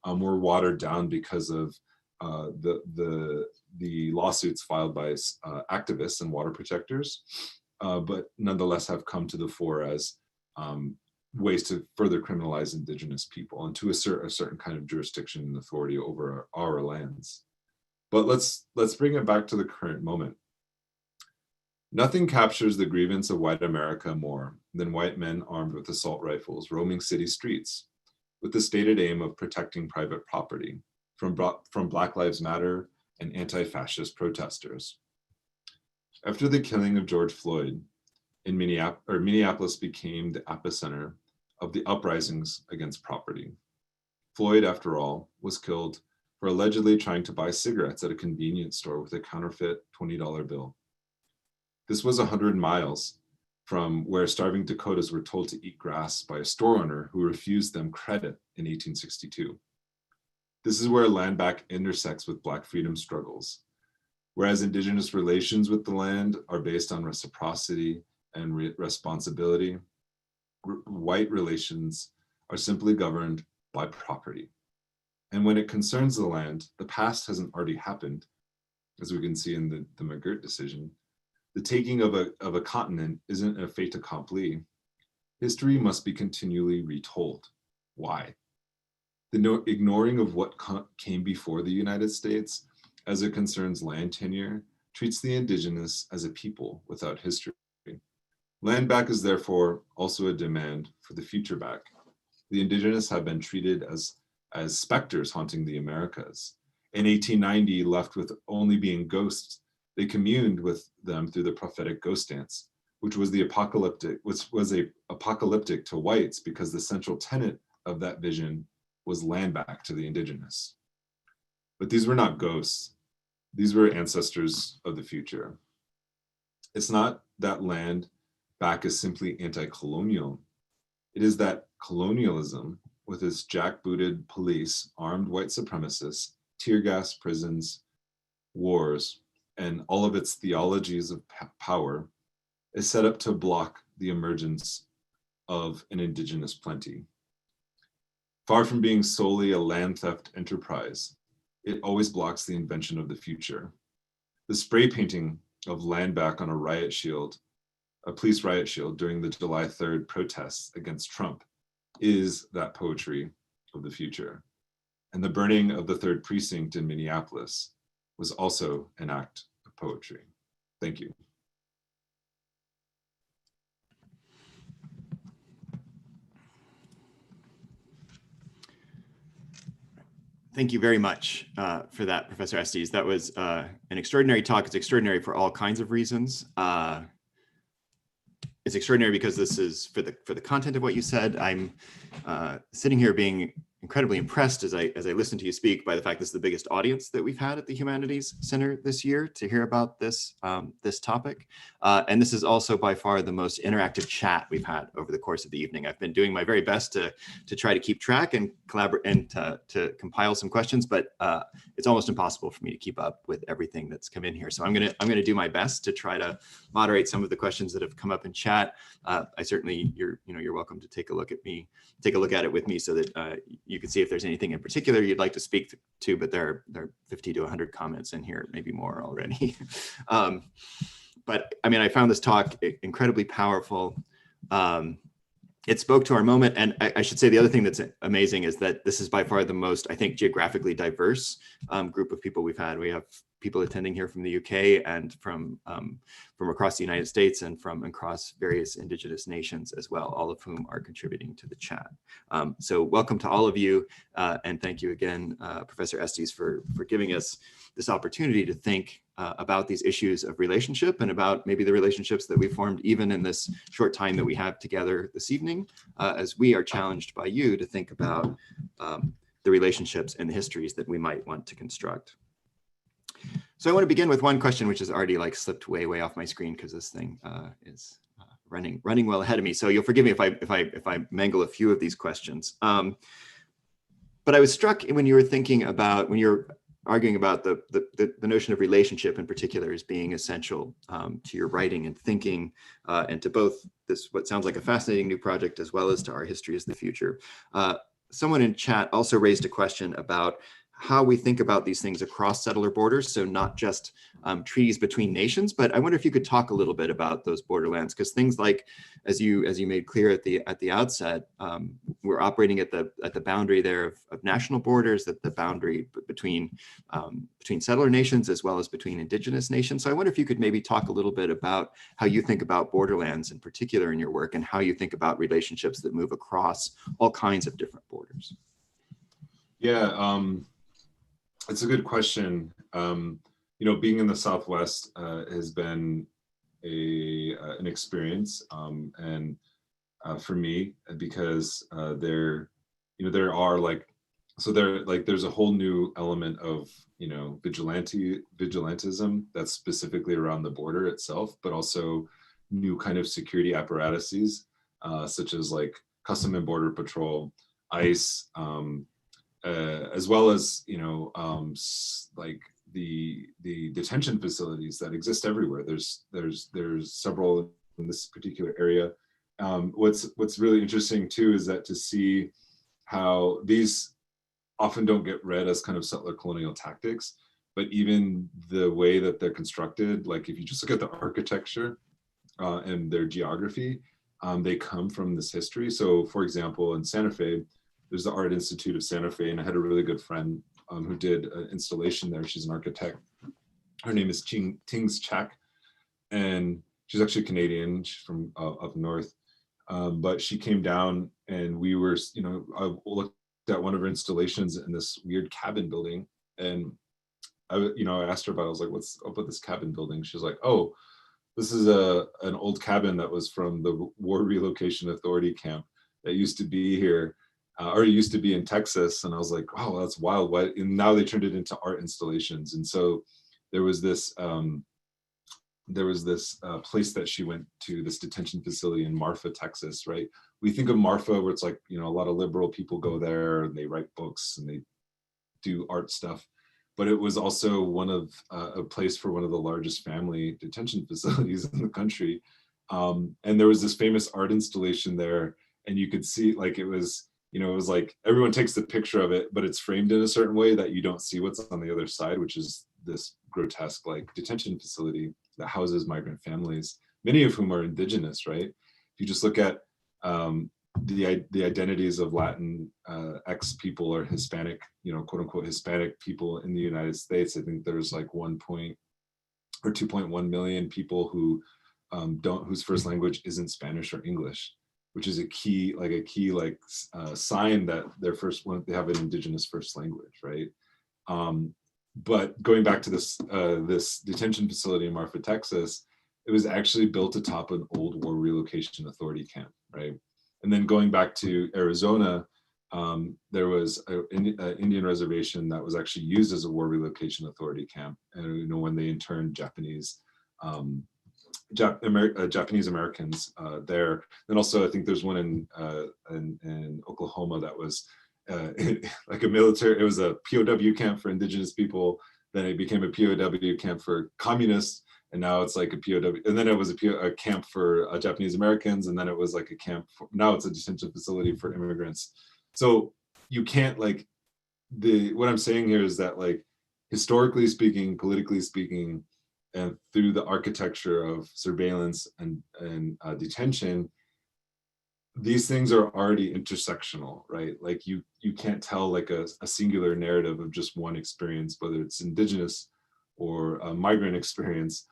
were watered down because of the lawsuits filed by activists and water protectors, but nonetheless have come to the fore as ways to further criminalize Indigenous people and to assert a certain kind of jurisdiction and authority over our lands. But let's bring it back to the current moment. Nothing captures the grievance of white America more than white men armed with assault rifles roaming city streets with the stated aim of protecting private property from Black Lives Matter and anti-fascist protesters. After the killing of George Floyd, Minneapolis became the epicenter of the uprisings against property. Floyd, after all, was killed for allegedly trying to buy cigarettes at a convenience store with a counterfeit $20 bill. This was 100 miles from where starving Dakotas were told to eat grass by a store owner who refused them credit in 1862. This is where land back intersects with Black freedom struggles. Whereas Indigenous relations with the land are based on reciprocity and responsibility, white relations are simply governed by property. And when it concerns the land, the past hasn't already happened, as we can see in the McGirt decision. The taking of a continent isn't a fait accompli. History must be continually retold. Why? The ignoring of what came before the United States as it concerns land tenure treats the Indigenous as a people without history. Land back is therefore also a demand for the future back. The Indigenous have been treated as specters haunting the Americas. In 1890, left with only being ghosts, they communed with them through the prophetic ghost dance, which was apocalyptic to whites because the central tenet of that vision was land back to the Indigenous. But these were not ghosts. These were ancestors of the future. It's not that land back is simply anti-colonial. It is that colonialism, with its jackbooted police, armed white supremacists, tear gas prisons, wars, and all of its theologies of power, is set up to block the emergence of an Indigenous plenty. Far from being solely a land theft enterprise, it always blocks the invention of the future. The spray painting of land back on a police riot shield during the July 3rd protests against Trump is that poetry of the future. And the burning of the 3rd precinct in Minneapolis was also an act of poetry. Thank you. Thank you very much for that, Professor Estes. That was an extraordinary talk. It's extraordinary for all kinds of reasons. It's extraordinary because this is for the content of what you said. I'm sitting here being incredibly impressed as I listen to you speak by the fact this is the biggest audience that we've had at the Humanities Center this year to hear about this this topic. And this is also by far the most interactive chat we've had over the course of the evening. I've been doing my very best to try to keep track and collaborate and to compile some questions, but it's almost impossible for me to keep up with everything that's come in here. So I'm gonna do my best to try to moderate some of the questions that have come up in chat. I certainly, you're welcome to take a look at it with me so that you can see if there's anything in particular you'd like to speak to, but there are 50 to 100 comments in here, maybe more already. But I mean, I found this talk incredibly powerful. It spoke to our moment. And I should say the other thing that's amazing is that this is by far the most, I think, geographically diverse group of people we've had. We have people attending here from the UK and from across the United States and from across various Indigenous nations as well, all of whom are contributing to the chat. So welcome to all of you. And thank you again, Professor Estes, for giving us this opportunity to think about these issues of relationship and about maybe the relationships that we formed even in this short time that we have together this evening, as we are challenged by you to think about the relationships and the histories that we might want to construct. So I want to begin with one question, which has already like slipped way off my screen because this thing is running well ahead of me. So you'll forgive me if I mangle a few of these questions. But I was struck when you were thinking about, when you're arguing about the notion of relationship in particular as being essential to your writing and thinking, and to both this, what sounds like a fascinating new project, as well as to our history as the future. Someone in chat also raised a question about how we think about these things across settler borders. So not just treaties between nations, but I wonder if you could talk a little bit about those borderlands, because things like, as you made clear at the outset, we're operating at the boundary there of national borders, at the boundary between settler nations as well as between Indigenous nations. So I wonder if you could maybe talk a little bit about how you think about borderlands in particular in your work, and how you think about relationships that move across all kinds of different borders. Yeah. It's a good question. Being in the Southwest has been an experience, and for me, because there are like so there's a whole new element of, you know, vigilantism that's specifically around the border itself, but also new kind of security apparatuses, such as like Custom and Border Patrol, ICE, as well as, you know, like the detention facilities that exist everywhere. There's several in this particular area. What's really interesting too is that to see how these often don't get read as kind of settler colonial tactics, but even the way that they're constructed, like if you just look at the architecture and their geography, they come from this history. So for example, in Santa Fe, there's the Art Institute of Santa Fe, and I had a really good friend who did an installation there. She's an architect. Her name is Tings Chak, and she's actually Canadian. She's from up north. But she came down and we were, you know, I looked at one of her installations in this weird cabin building. And you know, I asked her about it. I was like, what's up with this cabin building? She's like, oh, this is an old cabin that was from the War Relocation Authority camp that used to be here, or it used to be in Texas. And I was like, oh, that's wild. Why? And now they turned it into art installations. And so there was this place that she went to, this detention facility in Marfa, Texas, right? We think of Marfa where it's like, you know, a lot of liberal people go there and they write books and they do art stuff. But it was also one of a place for one of the largest family detention facilities in the country. And there was this famous art installation there, and you could see like it was, you know, it was like everyone takes the picture of it, but it's framed in a certain way that you don't see what's on the other side, which is this grotesque like detention facility that houses migrant families, many of whom are indigenous, right? If you just look at the identities of Latin X people or Hispanic, you know, quote unquote Hispanic people in the United States, I think there's like 2.1 million people who whose first language isn't Spanish or English, which is a key sign that they have an indigenous first language, right? But going back to this detention facility in Marfa, Texas, it was actually built atop an old War Relocation Authority camp, right? And then going back to Arizona, there was an Indian reservation that was actually used as a War Relocation Authority camp. And you know, when they interned Japanese Americans there. And also, I think there's one in Oklahoma that was like a military. It was a POW camp for indigenous people. Then it became a POW camp for communists. And now it's like a POW, and then it was a camp for Japanese Americans, and then it was like a camp for, now it's a detention facility for immigrants. So you can't like, what I'm saying here is that like, historically speaking, politically speaking, and through the architecture of surveillance and detention, these things are already intersectional, right? Like you can't tell like a singular narrative of just one experience, whether it's indigenous or a migrant experience,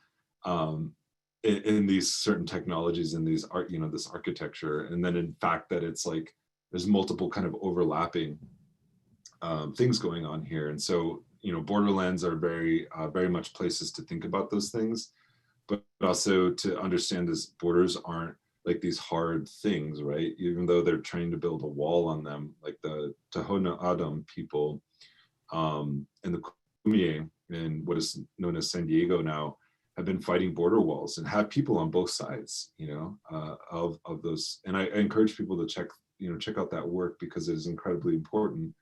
in these certain technologies and these art, you know, this architecture. And then in fact that it's like, there's multiple kind of overlapping things going on here. And so, you know, borderlands are very much places to think about those things, but also to understand this borders aren't like these hard things, right? Even though they're trying to build a wall on them, like the Tohono O'odham people and the Kumeyaay in what is known as San Diego now have been fighting border walls and have people on both sides, you know, of those. And I encourage people to check out that work because it is incredibly important.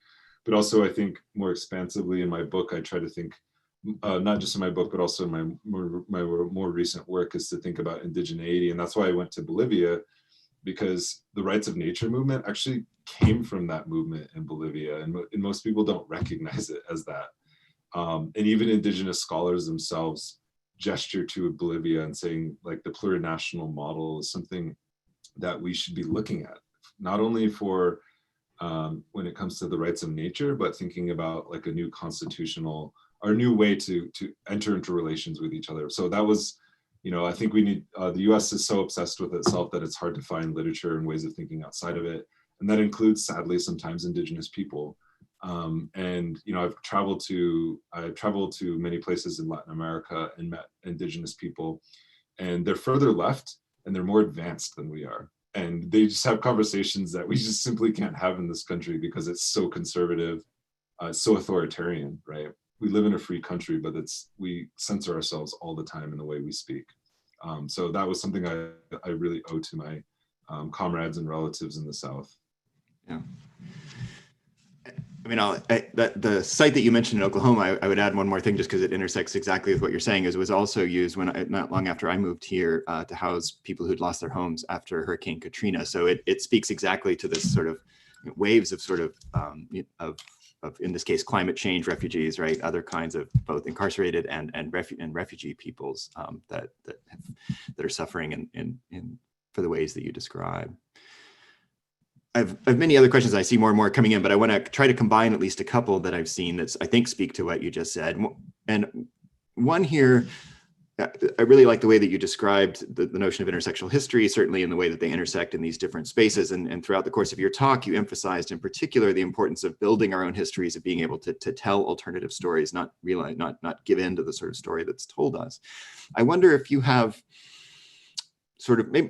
But also, I think more expansively in my book, I try to think, not just in my book, but also in my more recent work, is to think about indigeneity. And that's why I went to Bolivia, because the rights of nature movement actually came from that movement in Bolivia. And most people don't recognize it as that. And even indigenous scholars themselves gesture to Bolivia and saying like the plurinational model is something that we should be looking at, not only for when it comes to the rights of nature, but thinking about like a new constitutional or new way to enter into relations with each other. So that was, you know, I think we need, the US is so obsessed with itself that it's hard to find literature and ways of thinking outside of it. And that includes, sadly, sometimes indigenous people. And, you know, I've traveled to many places in Latin America and met indigenous people, and they're further left and they're more advanced than we are. And they just have conversations that we just simply can't have in this country because it's so conservative, so authoritarian, right? We live in a free country, but we censor ourselves all the time in the way we speak. So that was something I really owe to my comrades and relatives in the South. Yeah. I mean, the site that you mentioned in Oklahoma, I would add one more thing just because it intersects exactly with what you're saying, is it was also used not long after I moved here to house people who'd lost their homes after Hurricane Katrina. So it speaks exactly to this sort of waves of sort of in this case, climate change refugees, right? Other kinds of both incarcerated and refugee peoples that are suffering for the ways that you describe. I have many other questions. I see more and more coming in, but I want to try to combine at least a couple that I've seen that I think speak to what you just said. And one here, I really like the way that you described the notion of intersectional history, certainly in the way that they intersect in these different spaces. And throughout the course of your talk, you emphasized in particular the importance of building our own histories, of being able to tell alternative stories, not give in to the sort of story that's told us. I wonder if you have sort of maybe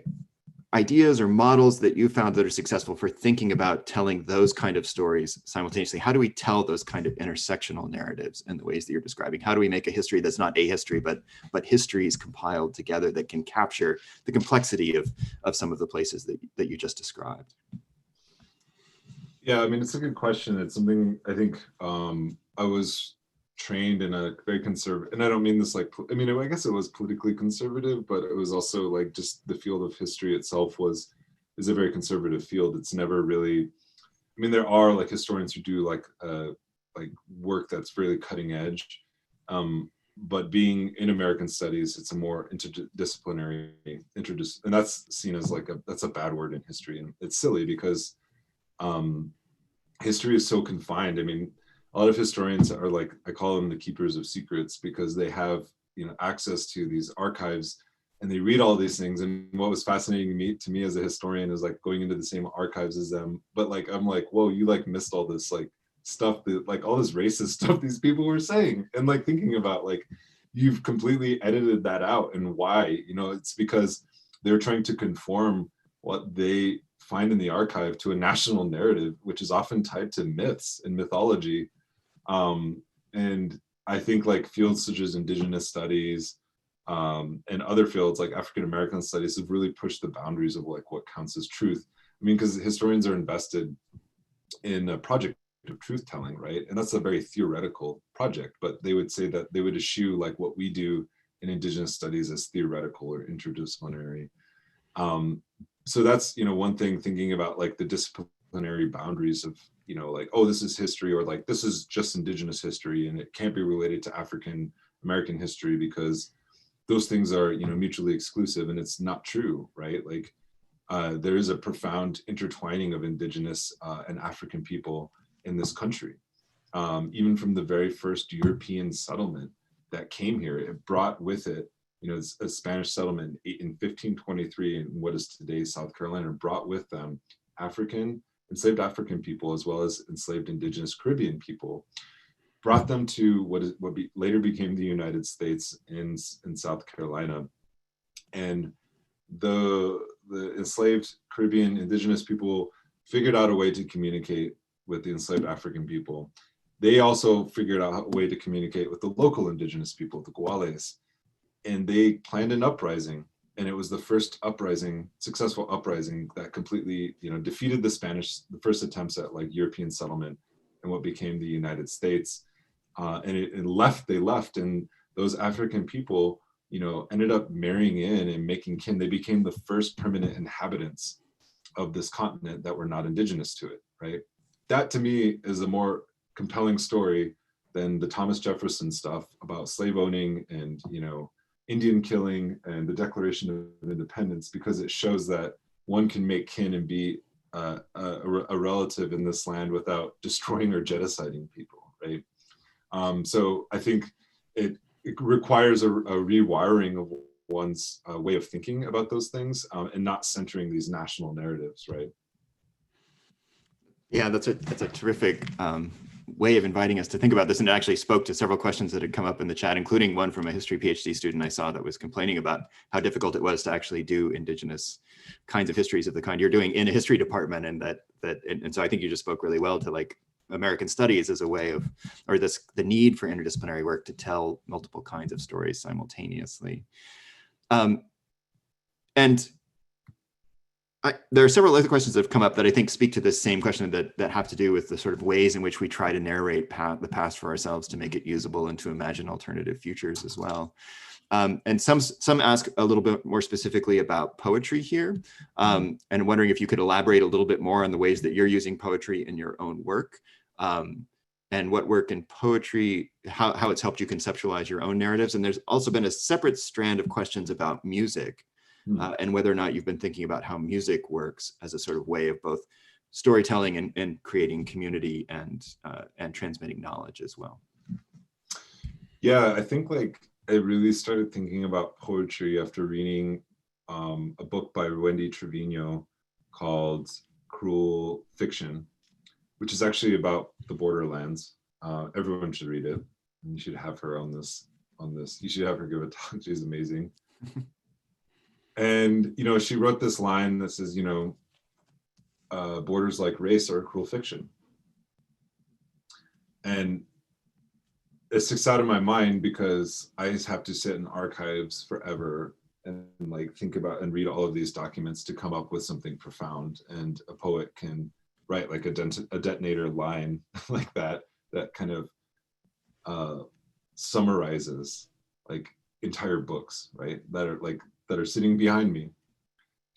ideas or models that you found that are successful for thinking about telling those kind of stories simultaneously. How do we tell those kind of intersectional narratives in the ways that you're describing? How do we make a history that's not a history, but histories compiled together that can capture the complexity of some of the places that you just described? Yeah, I mean, it's a good question. It's something I think I was trained in a very conservative, and I don't mean this like, I mean, I guess it was politically conservative, but it was also like just the field of history itself is a very conservative field. It's never really, I mean, there are like historians who do like work that's really cutting edge, but being in American studies, it's a more interdisciplinary, and that's seen as like that's a bad word in history, and it's silly because history is so confined. I mean, a lot of historians are like, I call them the keepers of secrets, because they have, access to these archives and they read all these things. And what was fascinating to me as a historian is like going into the same archives as them. But like, I'm like, whoa, you like missed all this like stuff that like all this racist stuff these people were saying. And like thinking about like, you've completely edited that out. And why? It's because they're trying to conform what they find in the archive to a national narrative, which is often tied to myths and mythology. And I think like fields such as Indigenous studies and other fields like African American studies have really pushed the boundaries of like what counts as truth. I mean, because historians are invested in a project of truth telling, right? And that's a very theoretical project, but they would say that they would eschew like what we do in Indigenous studies as theoretical or interdisciplinary. So that's, one thing, thinking about like the disciplinary boundaries of, like, oh, this is history, or like, this is just Indigenous history and it can't be related to African American history because those things are, mutually exclusive, and it's not true, right? Like there is a profound intertwining of Indigenous and African people in this country. Even from the very first European settlement that came here, it brought with it, it's a Spanish settlement in 1523 in what is today South Carolina, brought with them enslaved African people, as well as enslaved Indigenous Caribbean people, brought them to what later became the United States in South Carolina. And the enslaved Caribbean Indigenous people figured out a way to communicate with the enslaved African people. They also figured out a way to communicate with the local Indigenous people, the Guales. And they planned an uprising, and it was the first successful uprising that completely, defeated the first attempts at like European settlement and what became the United States. And they left, and those African people, ended up marrying in and making kin. They became the first permanent inhabitants of this continent that were not indigenous to it, right? That to me is a more compelling story than the Thomas Jefferson stuff about slave owning and, Indian killing and the Declaration of Independence, because it shows that one can make kin and be a relative in this land without destroying or genociding people, right? So I think it requires a rewiring of one's way of thinking about those things and not centering these national narratives, right? Yeah, that's a terrific way of inviting us to think about this, and it actually spoke to several questions that had come up in the chat, including one from a history PhD student I saw that was complaining about how difficult it was to actually do Indigenous kinds of histories of the kind you're doing in a history department. And so I think you just spoke really well to like American studies as a way of, or the need for interdisciplinary work to tell multiple kinds of stories simultaneously. And there are several other questions that have come up that I think speak to this same question that have to do with the sort of ways in which we try to narrate the past for ourselves to make it usable and to imagine alternative futures as well. And some ask a little bit more specifically about poetry here, and wondering if you could elaborate a little bit more on the ways that you're using poetry in your own work, and what work in poetry, how it's helped you conceptualize your own narratives. And there's also been a separate strand of questions about music, and whether or not you've been thinking about how music works as a sort of way of both storytelling and creating community and transmitting knowledge as well. Yeah, I think like I really started thinking about poetry after reading a book by Wendy Trevino called Cruel Fiction, which is actually about the borderlands. Everyone should read it. And you should have her on this. You should have her give a talk. She's amazing. And, you know, she wrote this line that says, you know, borders like race are a cruel fiction. And it sticks out in my mind because I just have to sit in archives forever and like think about and read all of these documents to come up with something profound. And a poet can write like a detonator line like that kind of summarizes like entire books, right? That are sitting behind me.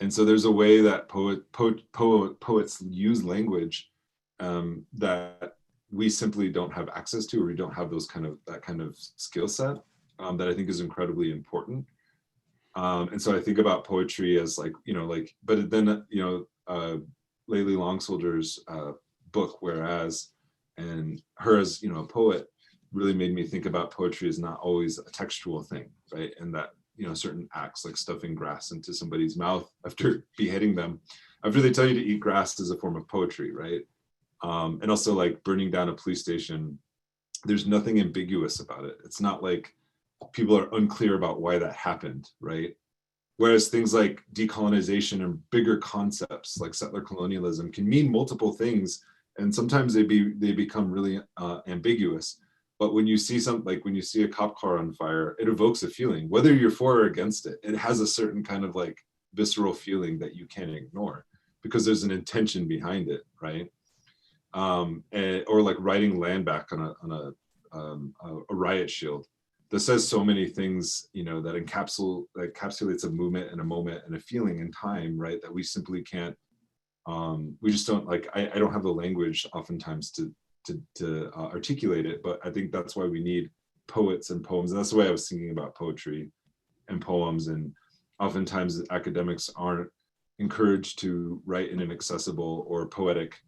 And so there's a way that poets use language that we simply don't have access to, or we don't have that kind of skill set that I think is incredibly important. And so I think about poetry as like, you know, like, but then, you know, Layli Long Soldier's book, Whereas, and her as, you know, a poet really made me think about poetry as not always a textual thing, right? And that, you know, certain acts like stuffing grass into somebody's mouth after beheading them, after they tell you to eat grass, is a form of poetry, right? And also like burning down a police station, there's nothing ambiguous about it. It's not like people are unclear about why that happened, right? Whereas things like decolonization and bigger concepts like settler colonialism can mean multiple things, and sometimes they become really ambiguous. But when you see when you see a cop car on fire, it evokes a feeling, whether you're for or against it. It has a certain kind of like visceral feeling that you can't ignore because there's an intention behind it, right? Or like writing land back on a riot shield that says so many things, you know, that encapsulates a movement and a moment and a feeling in time, right? That we simply can't. We just don't like. I don't have the language oftentimes to articulate it, but I think that's why we need poets and poems. And that's the way I was thinking about poetry and poems. And oftentimes academics aren't encouraged to write in an accessible or poetic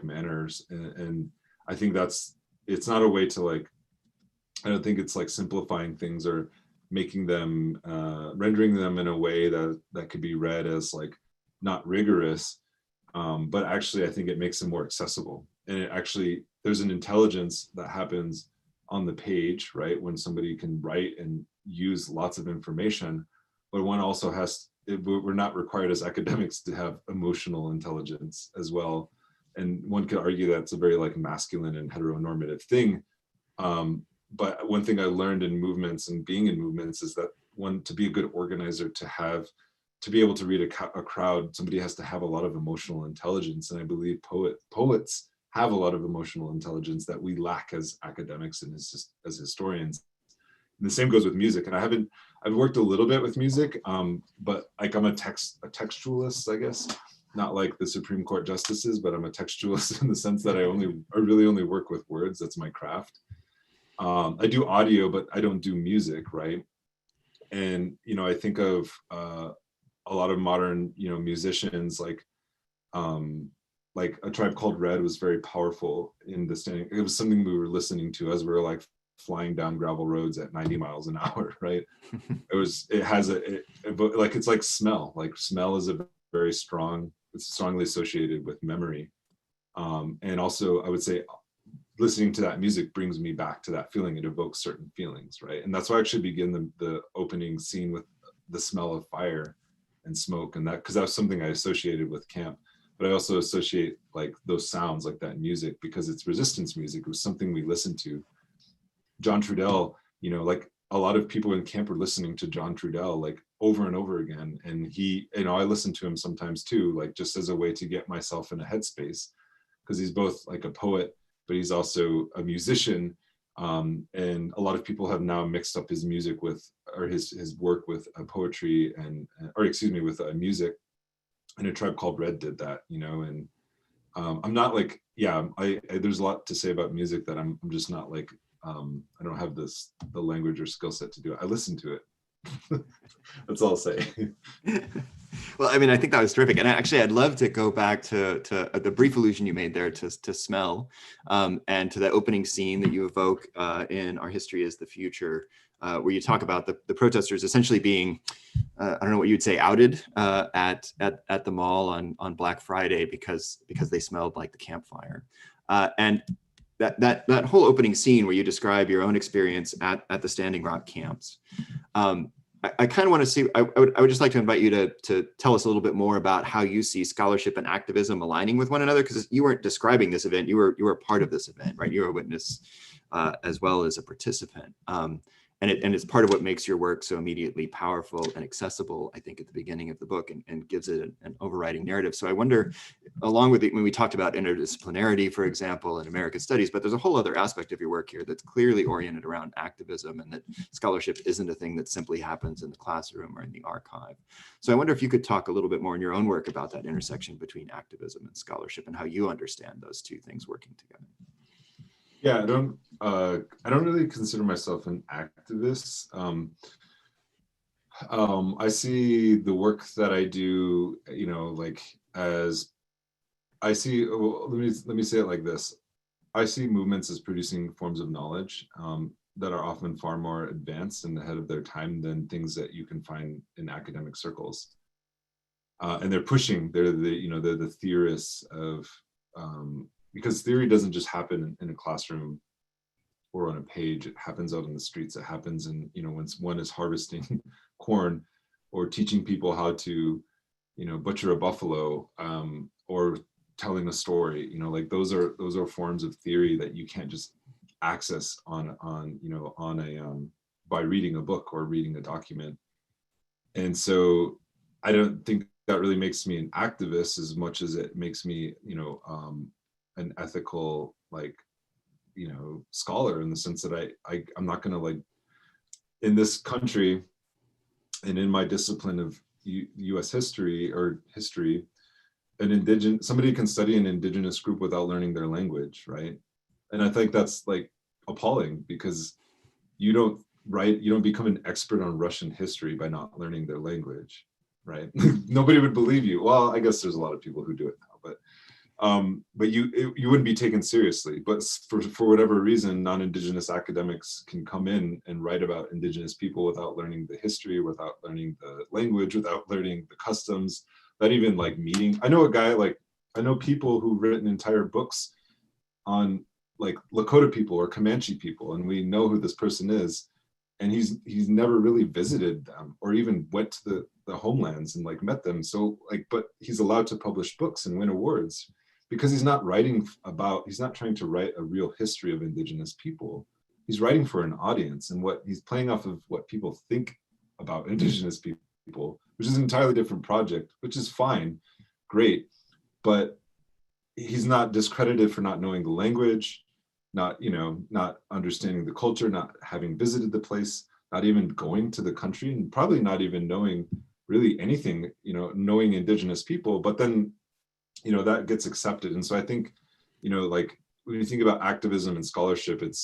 manners. And I think it's not a way to like, I don't think it's like simplifying things or making them, rendering them in a way that could be read as like not rigorous, but actually I think it makes them more accessible. And it actually, there's an intelligence that happens on the page, right? When somebody can write and use lots of information, but one also we're not required as academics to have emotional intelligence as well. And one could argue that's a very like masculine and heteronormative thing. But one thing I learned in movements and being in movements is that to be a good organizer, to be able to read a crowd, somebody has to have a lot of emotional intelligence. And I believe poets have a lot of emotional intelligence that we lack as academics and as historians. And the same goes with music. And I've worked a little bit with music, but like I'm a textualist, I guess, not like the Supreme Court justices, but I'm a textualist in the sense that I really only work with words. That's my craft. I do audio, but I don't do music, right? And, you know, I think of a lot of modern, you know, musicians like A Tribe Called Red was very powerful in the standing. It was something we were listening to as we were like flying down gravel roads at 90 miles an hour, right? It's like smell. Like smell is it's strongly associated with memory. And also I would say listening to that music brings me back to that feeling. It evokes certain feelings, right? And that's why I actually begin the opening scene with the smell of fire and smoke, and that because that was something I associated with camp. But I also associate like those sounds, like that music, because it's resistance music. It was something we listened to. John Trudell, you know, like a lot of people in camp were listening to John Trudell like over and over again. And he, you know, I listen to him sometimes too, like just as a way to get myself in a headspace, because he's both like a poet, but he's also a musician. And a lot of people have now mixed up his music with, or his work with poetry and, or excuse me, with music. And A Tribe Called Red did that, you know, and I'm not like, yeah, I there's a lot to say about music that I'm just not like, I don't have the language or skill set to do it. I listen to it. That's all I'll say. Well, I mean, I think that was terrific. And actually, I'd love to go back to the brief allusion you made there to smell, and to the opening scene that you evoke in Our History is the Future, where you talk about the protesters essentially being, I don't know what you'd say, outed at the mall on Black Friday because they smelled like the campfire. And that whole opening scene where you describe your own experience at the Standing Rock camps. I kind of want to see, I would just like to invite you to tell us a little bit more about how you see scholarship and activism aligning with one another, because you weren't describing this event, you were part of this event, right? You were a witness as well as a participant. And it's part of what makes your work so immediately powerful and accessible, I think, at the beginning of the book, and gives it an overriding narrative. So I wonder, along with when we talked about interdisciplinarity, for example, in American studies, but there's a whole other aspect of your work here that's clearly oriented around activism, and that scholarship isn't a thing that simply happens in the classroom or in the archive. So I wonder if you could talk a little bit more in your own work about that intersection between activism and scholarship, and how you understand those two things working together. Yeah, I don't really consider myself an activist. I see the work that I do, you know, like as I see. Well, let me say it like this: I see movements as producing forms of knowledge that are often far more advanced and ahead of their time than things that you can find in academic circles. And they're pushing. They're the theorists of, because theory doesn't just happen in a classroom or on a page. It happens out in the streets. It happens in, you know, when one is harvesting corn or teaching people how to, you know, butcher a buffalo, or telling a story. You know, like those are forms of theory that you can't just access on a by reading a book or reading a document. And so I don't think that really makes me an activist as much as it makes me, you know, an ethical, like, you know, scholar, in the sense that I'm not going to, like, in this country and in my discipline of US history, somebody can study an indigenous group without learning their language, right? And I think that's like appalling, because you don't become an expert on Russian history by not learning their language, right? Nobody would believe you. Well, I guess there's a lot of people who do it now, but you wouldn't be taken seriously. But for whatever reason, non-Indigenous academics can come in and write about Indigenous people without learning the history, without learning the language, without learning the customs, not even like meeting. I know people who've written entire books on like Lakota people or Comanche people, and we know who this person is, and he's never really visited them or even went to the homelands and like met them. So like, but he's allowed to publish books and win awards because he's not trying to write a real history of Indigenous people. He's writing for an audience, and what he's playing off of what people think about Indigenous people, which is an entirely different project, which is fine, great, but he's not discredited for not knowing the language, not understanding the culture, not having visited the place, not even going to the country, and probably not even knowing really anything, knowing Indigenous people. But then, that gets accepted. And so I think, like when you think about activism and scholarship, it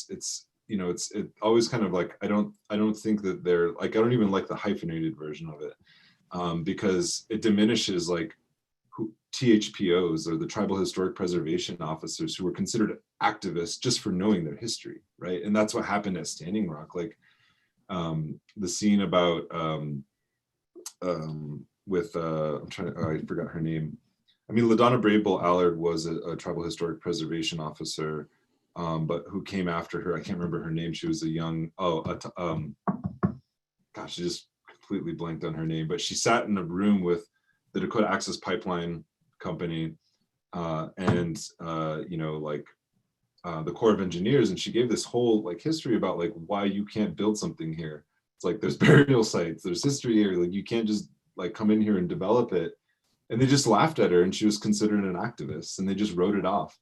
always kind of like, I don't think that they're like, I don't even like the hyphenated version of it, because it diminishes like THPOs, or the Tribal Historic Preservation Officers, who were considered activists just for knowing their history, right? And that's what happened at Standing Rock. Like the scene about with I forgot her name. I mean, LaDonna Brable Allard was a Tribal Historic Preservation Officer but who came after her. I can't remember her name. She was a young, gosh, I just completely blanked on her name, but she sat in a room with the Dakota Access Pipeline Company the Corps of Engineers, and she gave this whole like history about like why you can't build something here. It's like there's burial sites, there's history here, like you can't just like come in here and develop it. And they just laughed at her, and she was considered an activist, and they just wrote it off.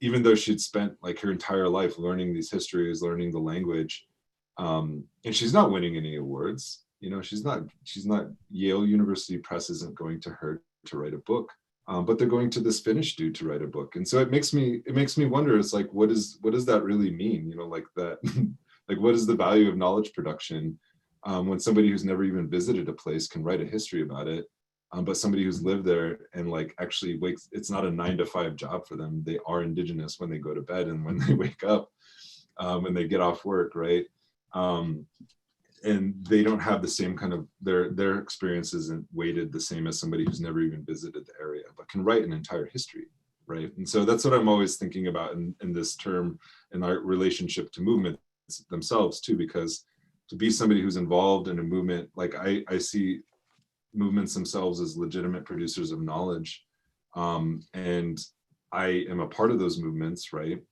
Even though she'd spent like her entire life learning these histories, learning the language, and she's not winning any awards. You know, she's not. Yale University Press isn't going to her to write a book, but they're going to this Finnish dude to write a book. And so it makes me wonder. It's like, what does that really mean? You know, like that. Like, what is the value of knowledge production when somebody who's never even visited a place can write a history about it? But somebody who's lived there and like actually wakes, it's not a 9-to-5 job for them. They are Indigenous when they go to bed and when they wake up, when they get off work, right? And they don't have the same kind of, their experience isn't weighted the same as somebody who's never even visited the area, but can write an entire history, right? And so that's what I'm always thinking about in this term, in our relationship to movements themselves too, because to be somebody who's involved in a movement, like I see movements themselves as legitimate producers of knowledge. And I am a part of those movements, right?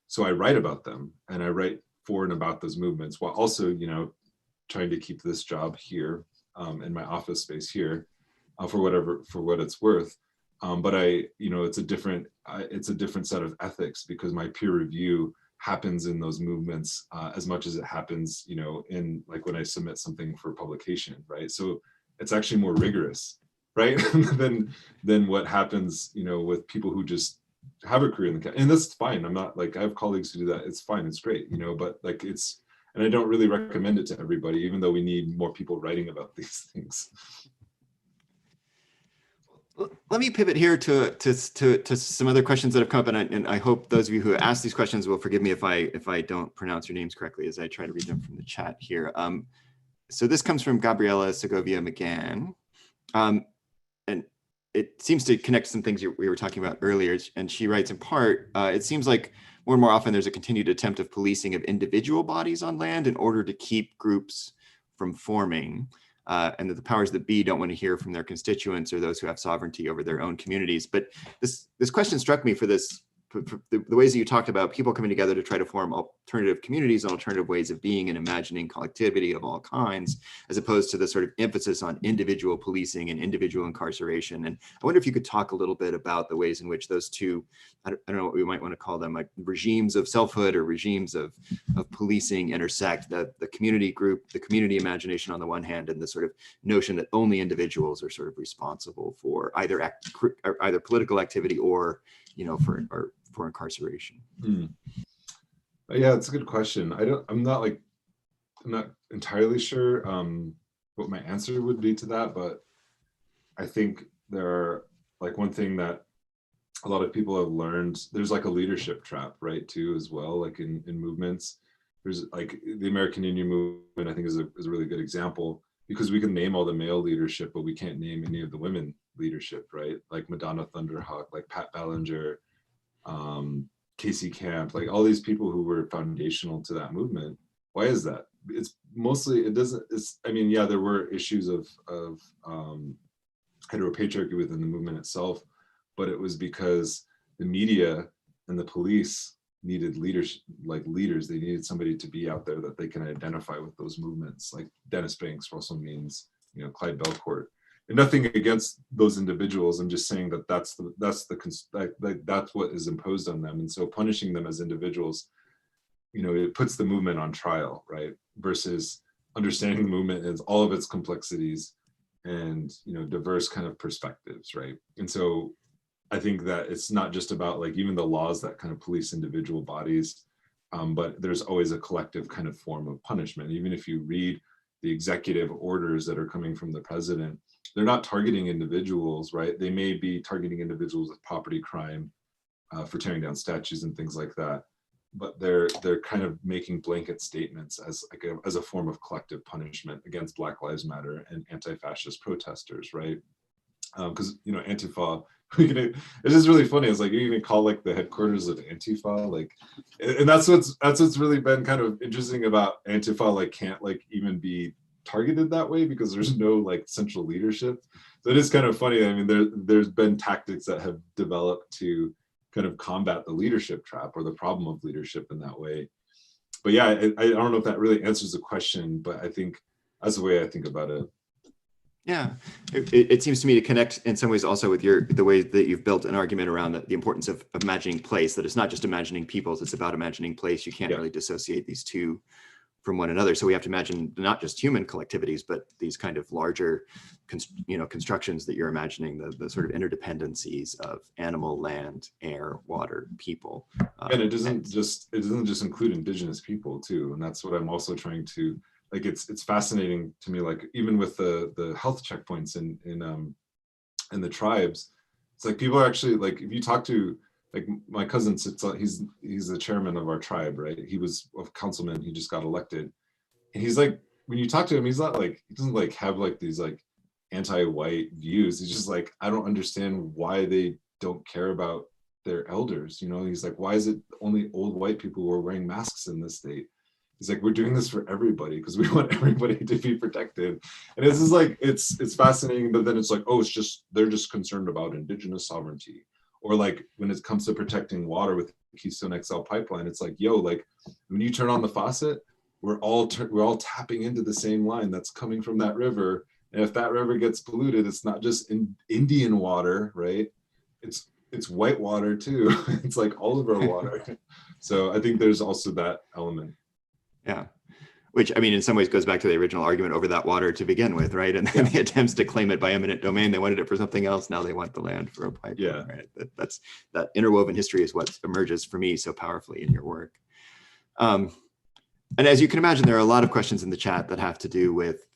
So I write about them, and I write for and about those movements, while also, you know, trying to keep this job here in my office space here for what it's worth. But you know, it's a different set of ethics, because my peer review happens in those movements as much as it happens, you know, in like when I submit something for publication, right? So it's actually more rigorous, right? than what happens, you know, with people who just have a career in the, and that's fine. I'm not like, I have colleagues who do that. It's fine. It's great, you know, but like and I don't really recommend it to everybody, even though we need more people writing about these things. Let me pivot here to some other questions that have come up, and I hope those of you who asked these questions will forgive me if I don't pronounce your names correctly as I try to read them from the chat here. So this comes from Gabriela Segovia McGann, and it seems to connect some things we were talking about earlier. And she writes, in part, it seems like more and more often there's a continued attempt of policing of individual bodies on land in order to keep groups from forming, and that the powers that be don't want to hear from their constituents or those who have sovereignty over their own communities. But this question struck me for this, for the ways that you talked about people coming together to try to form alternative communities and alternative ways of being and imagining collectivity of all kinds, as opposed to the sort of emphasis on individual policing and individual incarceration. And I wonder if you could talk a little bit about the ways in which those two, I don't know what we might want to call them, like regimes of selfhood or regimes of policing intersect, the community group, the community imagination on the one hand, and the sort of notion that only individuals are sort of responsible for either political activity or, you know, for incarceration. Yeah, it's a good question. I'm not entirely sure what my answer would be to that, but I think there are, like, one thing that a lot of people have learned, there's like a leadership trap, right, too, as well, like in movements. There's like the American Indian movement, I think is a really good example, because we can name all the male leadership, but we can't name any of the women leadership, right? Like Madonna Thunderhawk, like Pat Ballinger, Casey Camp, like all these people who were foundational to that movement. Why is that? It's mostly, I mean, yeah, there were issues of heteropatriarchy within the movement itself, but it was because the media and the police needed leaders. They needed somebody to be out there that they can identify with those movements. Like Dennis Banks, Russell Means, you know, Clyde Belcourt. And nothing against those individuals. I'm just saying that that's what is imposed on them. And so punishing them as individuals, you know, it puts the movement on trial, right? Versus understanding the movement as all of its complexities and, you know, diverse kind of perspectives, right? And so I think that it's not just about like even the laws that kind of police individual bodies, but there's always a collective kind of form of punishment. Even if you read the executive orders that are coming from the president, they're not targeting individuals, right? They may be targeting individuals with property crime for tearing down statues and things like that, but they're kind of making blanket statements as a form of collective punishment against Black Lives Matter and anti-fascist protesters, right? because you know Antifa. It's just really funny. It's like you even call like the headquarters of Antifa, like, and that's what's really been kind of interesting about Antifa. Like, can't like even be targeted that way because there's no like central leadership. So it is kind of funny. I mean, there's been tactics that have developed to kind of combat the leadership trap or the problem of leadership in that way. But yeah, I don't know if that really answers the question, but I think that's the way I think about it. Yeah, it seems to me to connect in some ways also with the way that you've built an argument around the importance of imagining place, that it's not just imagining peoples, it's about imagining place. You can't really dissociate these two from one another. So we have to imagine not just human collectivities, but these kind of larger, constructions that you're imagining, the sort of interdependencies of animal, land, air, water, people. And it doesn't just include indigenous people too, and that's what I'm also trying to like. It's fascinating to me, like even with the health checkpoints in the tribes, it's like people are actually like, if you talk to like my cousin sits on, he's the chairman of our tribe, right? He was a councilman, he just got elected, and he's like, when you talk to him, he's not like, he doesn't like have like these like anti-white views. He's just like, I don't understand why they don't care about their elders. You know, he's like, why is it only old white people who are wearing masks in this state? He's like, we're doing this for everybody because we want everybody to be protected. And it's just like, it's fascinating, but then it's like, oh, it's just, they're just concerned about indigenous sovereignty. Or like when it comes to protecting water with the Keystone XL pipeline, it's like, yo, like when you turn on the faucet, we're all tapping into the same line that's coming from that river. And if that river gets polluted, it's not just in Indian water, right? It's white water too. It's like all of our water. So I think there's also that element. Yeah. Which, I mean, in some ways goes back to the original argument over that water to begin with, right? And then the attempts to claim it by eminent domain, they wanted it for something else. Now they want the land for a pipeline, Yeah. Right? That interwoven history is what emerges for me so powerfully in your work. And as you can imagine, there are a lot of questions in the chat that have to do with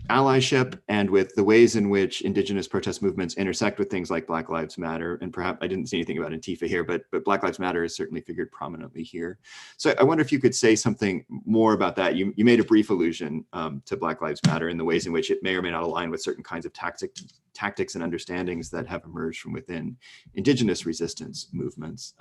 allyship and with the ways in which Indigenous protest movements intersect with things like Black Lives Matter. And perhaps I didn't see anything about Antifa here, but Black Lives Matter has certainly figured prominently here. So I wonder if you could say something more about that. You made a brief allusion to Black Lives Matter and the ways in which it may or may not align with certain kinds of tactics and understandings that have emerged from within Indigenous resistance movements,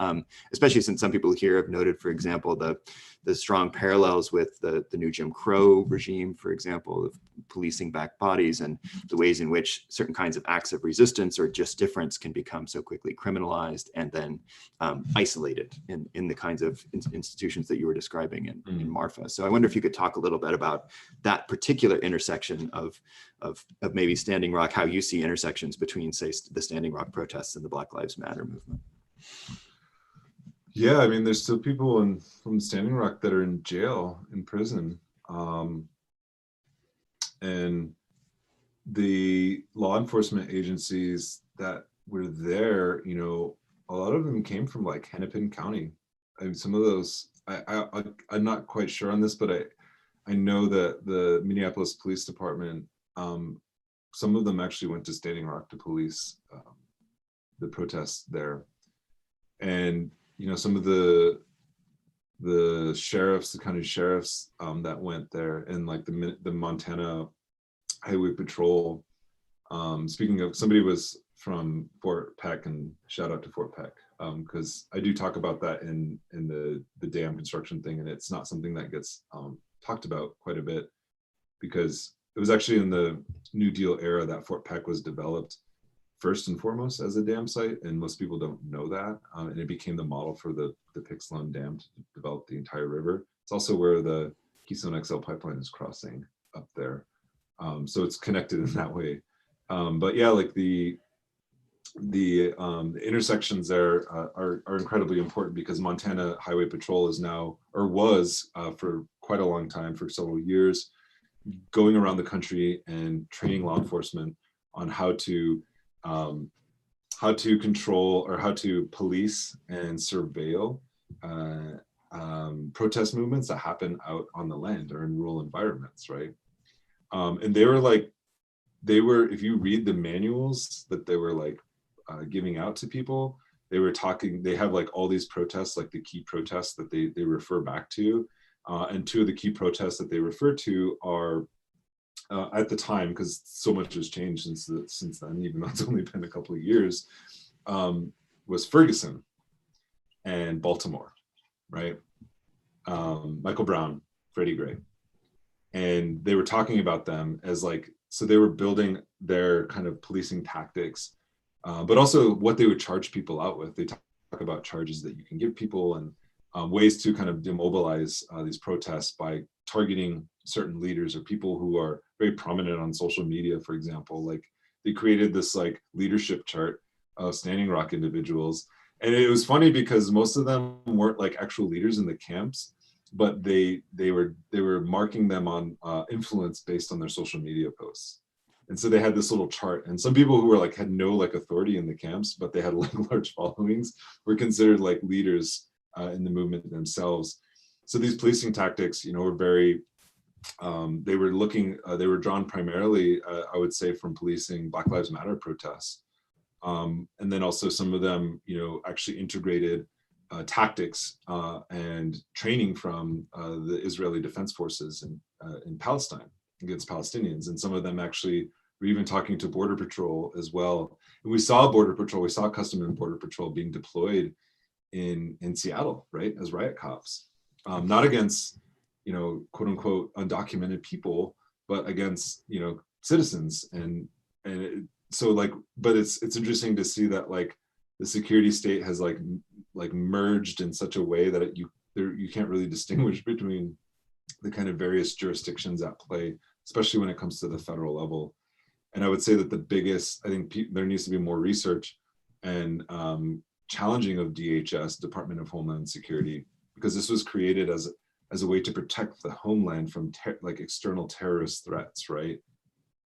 especially since some people here have noted, for example, the strong parallels with the new Jim Crow regime, for example, of policing back bodies, and the ways in which certain kinds of acts of resistance or just difference can become so quickly criminalized and then isolated in the kinds of institutions that you were describing in Marfa. So I wonder if you could talk a little bit about that particular intersection of maybe Standing Rock, how you see intersections between, say, the Standing Rock protests and the Black Lives Matter movement. Yeah, I mean, there's still people from Standing Rock that are in jail, in prison. And the law enforcement agencies that were there, you know, a lot of them came from like Hennepin County. I mean, some of those, I'm not quite sure on this, but I know that the Minneapolis Police Department, some of them actually went to Standing Rock to police the protests there. And, you know, some of the sheriffs, the county sheriffs that went there, and like the Montana Highway Patrol. Speaking of, somebody was from Fort Peck, and shout out to Fort Peck, because I do talk about that in the dam construction thing, and it's not something that gets talked about quite a bit, because it was actually in the New Deal era that Fort Peck was developed first and foremost as a dam site, and most people don't know that. And it became the model for the Pixelon Dam to develop the entire river. It's also where the Keystone XL pipeline is crossing up there. So it's connected in that way. But yeah, like the intersections there are incredibly important, because Montana Highway Patrol is now, or was for quite a long time, for several years, going around the country and training law enforcement on how to control, or how to police and surveil protest movements that happen out on the land or in rural environments, right? And they were, if you read the manuals that they were like giving out to people, they have like all these protests, like the key protests that they refer back to. And two of the key protests that they refer to are at the time, because so much has changed since then, even though it's only been a couple of years, was Ferguson and Baltimore, right? Michael Brown, Freddie Gray. And they were talking about them as like, so they were building their kind of policing tactics, but also what they would charge people out with. They talk about charges that you can give people and ways to kind of demobilize these protests by targeting certain leaders or people who are very prominent on social media, for example. Like they created this like leadership chart of Standing Rock individuals. And it was funny because most of them weren't like actual leaders in the camps, but they were marking them on influence based on their social media posts. And so they had this little chart, and some people who were like had no like authority in the camps, but they had like large followings, were considered like leaders in the movement themselves. So these policing tactics, you know, were very they were drawn primarily, I would say, from policing Black Lives Matter protests, and then also some of them, you know, actually integrated tactics and training from the Israeli Defense Forces in Palestine against Palestinians. And some of them actually were even talking to Border Patrol as well. And we saw Border Patrol, we saw Customs and Border Patrol being deployed in Seattle, right, as riot cops, not against, you know, quote unquote undocumented people, but against, you know, citizens. So like, but it's interesting to see that like the security state has like merged in such a way that you can't really distinguish between the kind of various jurisdictions at play, especially when it comes to the federal level. And I would say that the biggest, I think there needs to be more research and challenging of DHS, Department of Homeland Security, because this was created as a way to protect the homeland from like external terrorist threats, right?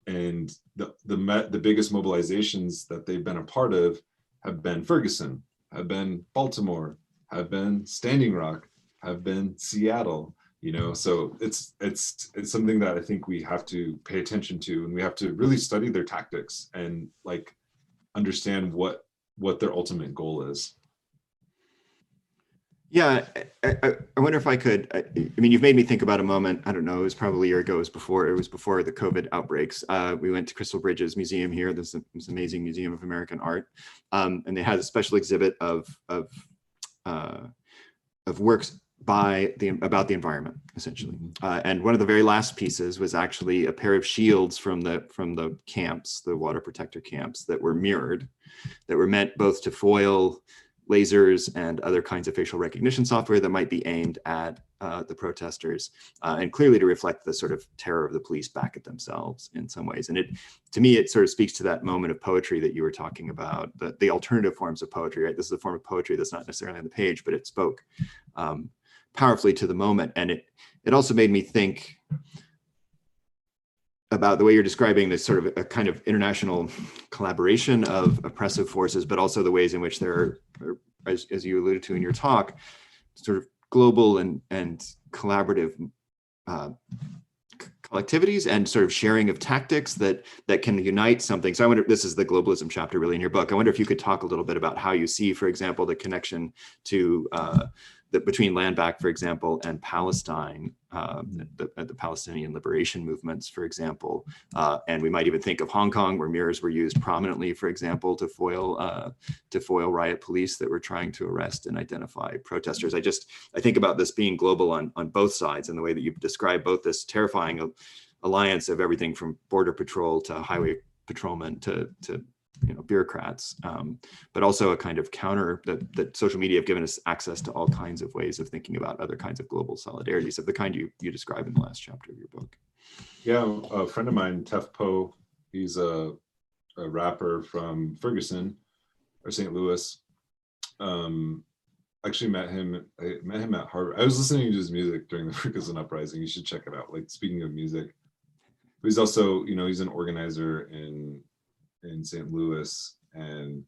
And the biggest mobilizations that they've been a part of have been Ferguson, have been Baltimore, have been Standing Rock, have been Seattle, you know. So it's something that I think we have to pay attention to, and we have to really study their tactics and like understand what their ultimate goal is. Yeah, I wonder if I could, I mean, you've made me think about a moment, I don't know, it was probably a year ago, it was before the COVID outbreaks. We went to Crystal Bridges Museum here, this amazing Museum of American Art, and they had a special exhibit of works about the environment, essentially. And one of the very last pieces was actually a pair of shields from the camps, the water protector camps, that were mirrored, that were meant both to foil lasers and other kinds of facial recognition software that might be aimed at the protesters, and clearly to reflect the sort of terror of the police back at themselves in some ways. And to me, it sort of speaks to that moment of poetry that you were talking about, the alternative forms of poetry, right? This is a form of poetry that's not necessarily on the page, but it spoke powerfully to the moment. And it also made me think about the way you're describing this sort of a kind of international collaboration of oppressive forces, but also the ways in which there are, as you alluded to in your talk, sort of global and collaborative collectivities and sort of sharing of tactics that can unite something. So I wonder, this is the globalism chapter really in your book. I wonder if you could talk a little bit about how you see, for example, the connection to between land back, for example, and Palestine, the Palestinian liberation movements, for example. And we might even think of Hong Kong, where mirrors were used prominently, for example, to foil riot police that were trying to arrest and identify protesters. I think about this being global on both sides, and the way that you've described both this terrifying alliance of everything from border patrol to highway patrolmen to bureaucrats, but also a kind of counter that social media have given us access to all kinds of ways of thinking about other kinds of global solidarities of the kind you describe in the last chapter of your book. Yeah, a friend of mine, Tef Poe, he's a rapper from Ferguson or St. Louis. Actually met him at Harvard. I was listening to his music during the Ferguson uprising. You should check it out. Like, speaking of music, but he's also, he's an organizer in St. Louis, and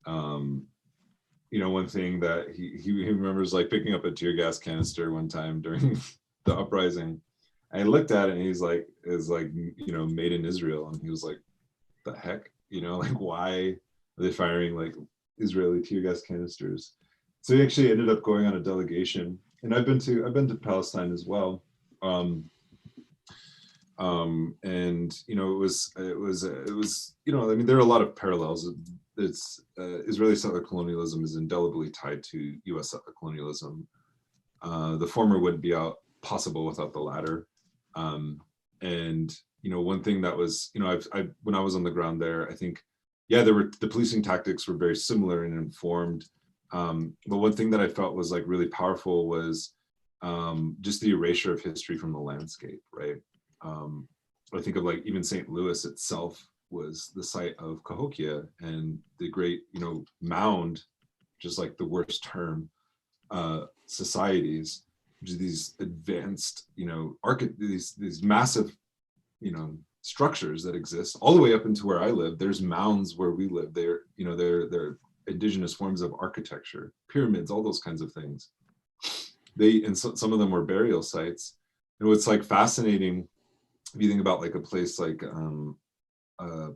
one thing that he remembers, like, picking up a tear gas canister one time during the uprising. And I looked at it, and he's like, made in Israel, and he was like, the heck, like, why are they firing like Israeli tear gas canisters? So he actually ended up going on a delegation, and I've been to Palestine as well. And I mean, there are a lot of parallels. It's Israeli settler colonialism is indelibly tied to U.S. settler colonialism. The former wouldn't be possible without the latter. And one thing that was, I when I was on the ground there, I think, yeah, the policing tactics were very similar and informed. But one thing that I felt was like really powerful was just the erasure of history from the landscape, right? I think of like even St. Louis itself was the site of Cahokia, and the great, mound, just like the worst term, societies, which is these advanced, these massive, structures that exist all the way up into where I live. There's mounds where we live. They're indigenous forms of architecture, pyramids, all those kinds of things. Some of them were burial sites. And what's like fascinating, if you think about like a place like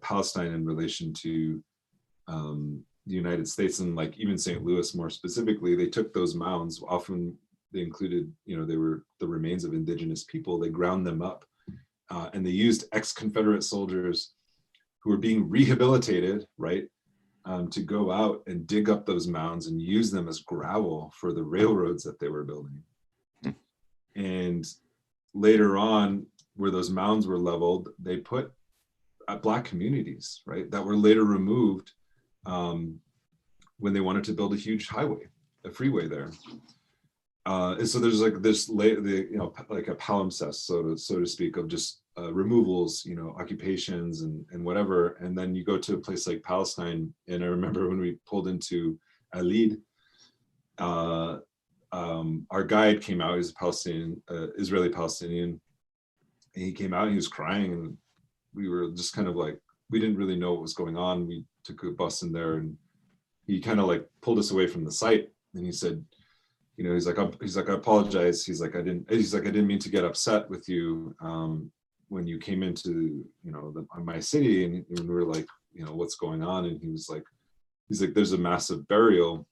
Palestine in relation to the United States, and like even St. Louis more specifically, they took those mounds. Often they included, they were the remains of indigenous people. They ground them up, and they used ex-Confederate soldiers who were being rehabilitated, right, to go out and dig up those mounds and use them as gravel for the railroads that they were building. And later on, where those mounds were leveled, they put Black communities, right, that were later removed when they wanted to build a huge highway, a freeway there. And so there's like this, like a palimpsest, so to speak, of just removals, occupations and whatever. And then you go to a place like Palestine, and I remember when we pulled into Alid, our guide came out. He's a Palestinian, Israeli Palestinian, and he came out and he was crying, and we were just kind of like, we didn't really know what was going on. We took a bus in there, and he kind of like pulled us away from the site, and he said, he's like, I apologize. He's like, I didn't mean to get upset with you when you came into, my city, and we were like, what's going on? And he's like, there's a massive burial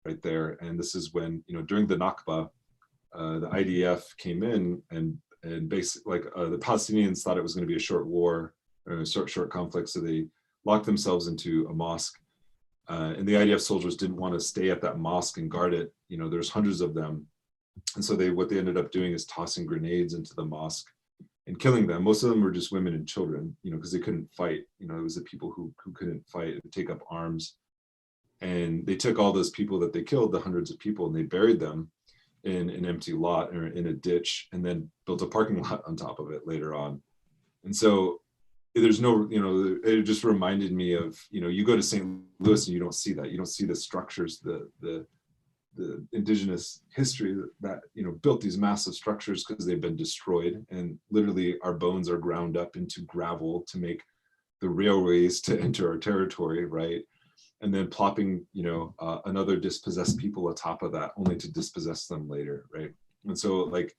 right there, and this is when, during the Nakba, the IDF came in and basically, like, the Palestinians thought it was going to be a short war or a short conflict, so they locked themselves into a mosque. And the IDF soldiers didn't want to stay at that mosque and guard it. There's hundreds of them. And so what they ended up doing is tossing grenades into the mosque and killing them. Most of them were just women and children, because they couldn't fight. It was the people who couldn't fight and take up arms. And they took all those people that they killed, the hundreds of people, and they buried them in an empty lot or in a ditch, and then built a parking lot on top of it later on. And so there's no, it just reminded me of, you go to St. Louis and you don't see that. You don't see the structures, the indigenous history that built these massive structures, because they've been destroyed, and literally our bones are ground up into gravel to make the railways to enter our territory, right? And then plopping, another dispossessed people atop of that, only to dispossess them later, right? And so, like,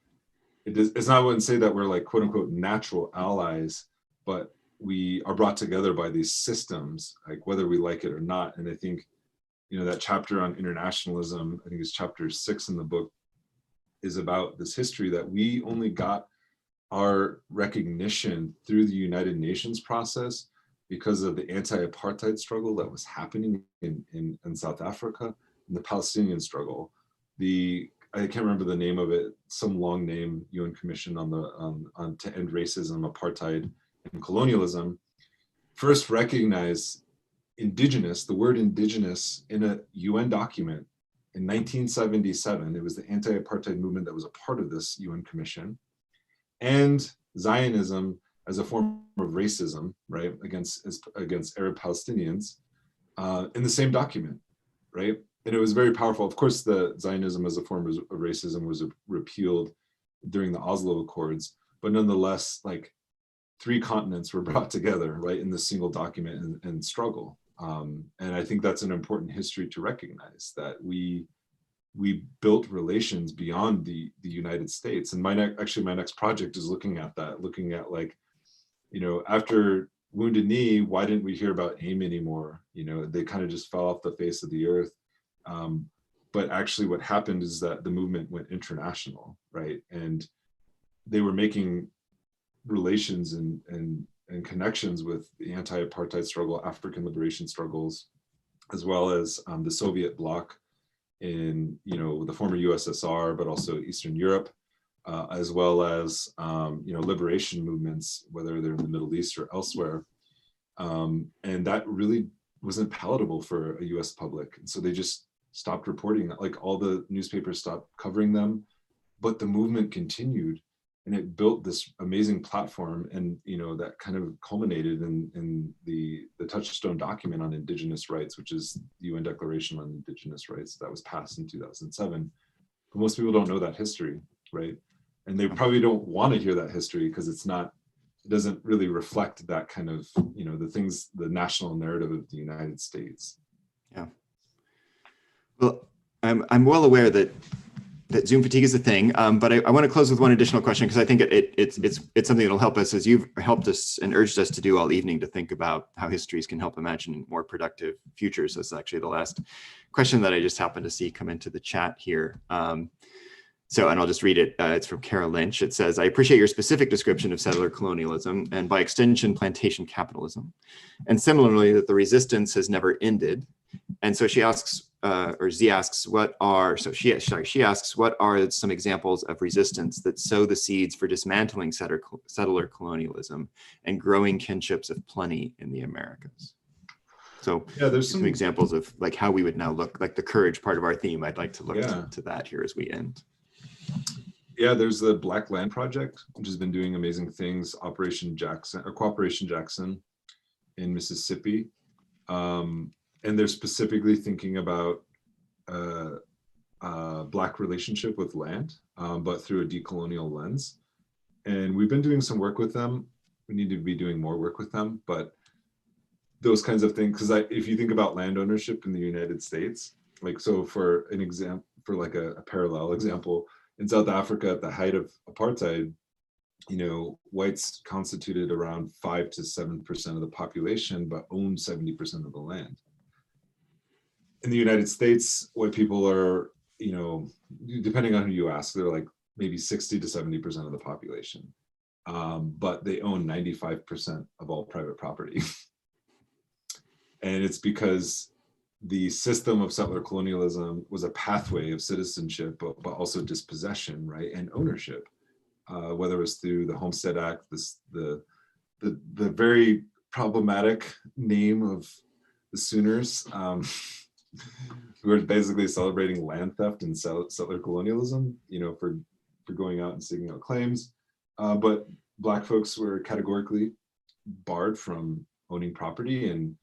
it's not, I wouldn't say that we're like quote unquote natural allies, but we are brought together by these systems, like whether we like it or not. And I think, that chapter on internationalism, I think it's chapter 6 in the book, is about this history that we only got our recognition through the United Nations process because of the anti-apartheid struggle that was happening in South Africa, and the Palestinian struggle. I can't remember the name of it, some long name, UN Commission on to End Racism, Apartheid, and Colonialism, first recognized Indigenous, the word Indigenous, in a UN document in 1977. It was the anti-apartheid movement that was a part of this UN Commission, and Zionism as a form of racism, right, against Arab Palestinians, in the same document, right? And it was very powerful. Of course, the Zionism as a form of racism was repealed during the Oslo Accords, but nonetheless, like, 3 continents were brought together, right, in this single document and struggle. And I think that's an important history to recognize, that we built relations beyond the United States. And my next project is looking at that, looking at, like, after Wounded Knee, why didn't we hear about AIM anymore? They kind of just fell off the face of the earth. But actually what happened is that the movement went international, right? And they were making relations and connections with the anti-apartheid struggle, African liberation struggles, as well as the Soviet bloc in, you know, the former USSR, but also Eastern Europe, as well as, you know, liberation movements, whether they're in the Middle East or elsewhere. And that really wasn't palatable for a US public. And so they just stopped reporting that, like all the newspapers stopped covering them, but the movement continued and it built this amazing platform. And, you know, that kind of culminated in the touchstone document on Indigenous rights, which is the UN Declaration on Indigenous Rights that was passed in 2007. But most people don't know that history, right? And they probably don't want to hear that history because it doesn't really reflect that kind of, you know, the national narrative of the United States. Yeah. Well, I'm well aware that Zoom fatigue is a thing, but I want to close with one additional question because I think it's something that'll help us, as you've helped us and urged us to do all evening, to think about how histories can help imagine more productive futures. That's actually the last question that I just happened to see come into the chat here. And I'll just read it. It's from Kara Lynch. It says, I appreciate your specific description of settler colonialism and by extension, plantation capitalism. And similarly, that the resistance has never ended. And so she asks, she asks, what are some examples of resistance that sow the seeds for dismantling settler colonialism and growing kinships of plenty in the Americas? So yeah, there's some examples of like how we would now look, like the courage part of our theme. I'd like to look to that here as we end. Yeah, there's the Black Land Project, which has been doing amazing things, Operation Jackson or Cooperation Jackson in Mississippi. And they're specifically thinking about Black relationship with land, but through a decolonial lens. And we've been doing some work with them. We need to be doing more work with them, but those kinds of things, because if you think about land ownership in the United States, like, so for an example, for like a parallel example, in South Africa at the height of apartheid, you know, whites constituted around 5 to 7% of the population, but owned 70% of the land. In the United States, white people are, you know, depending on who you ask, they're like maybe 60 to 70% of the population, but they own 95% of all private property. And it's because the system of settler colonialism was a pathway of citizenship, but also dispossession, right, and ownership, whether it was through the Homestead Act, the very problematic name of the Sooners, who are basically celebrating land theft and settler colonialism, you know, for going out and seeking out claims, but Black folks were categorically barred from owning property. And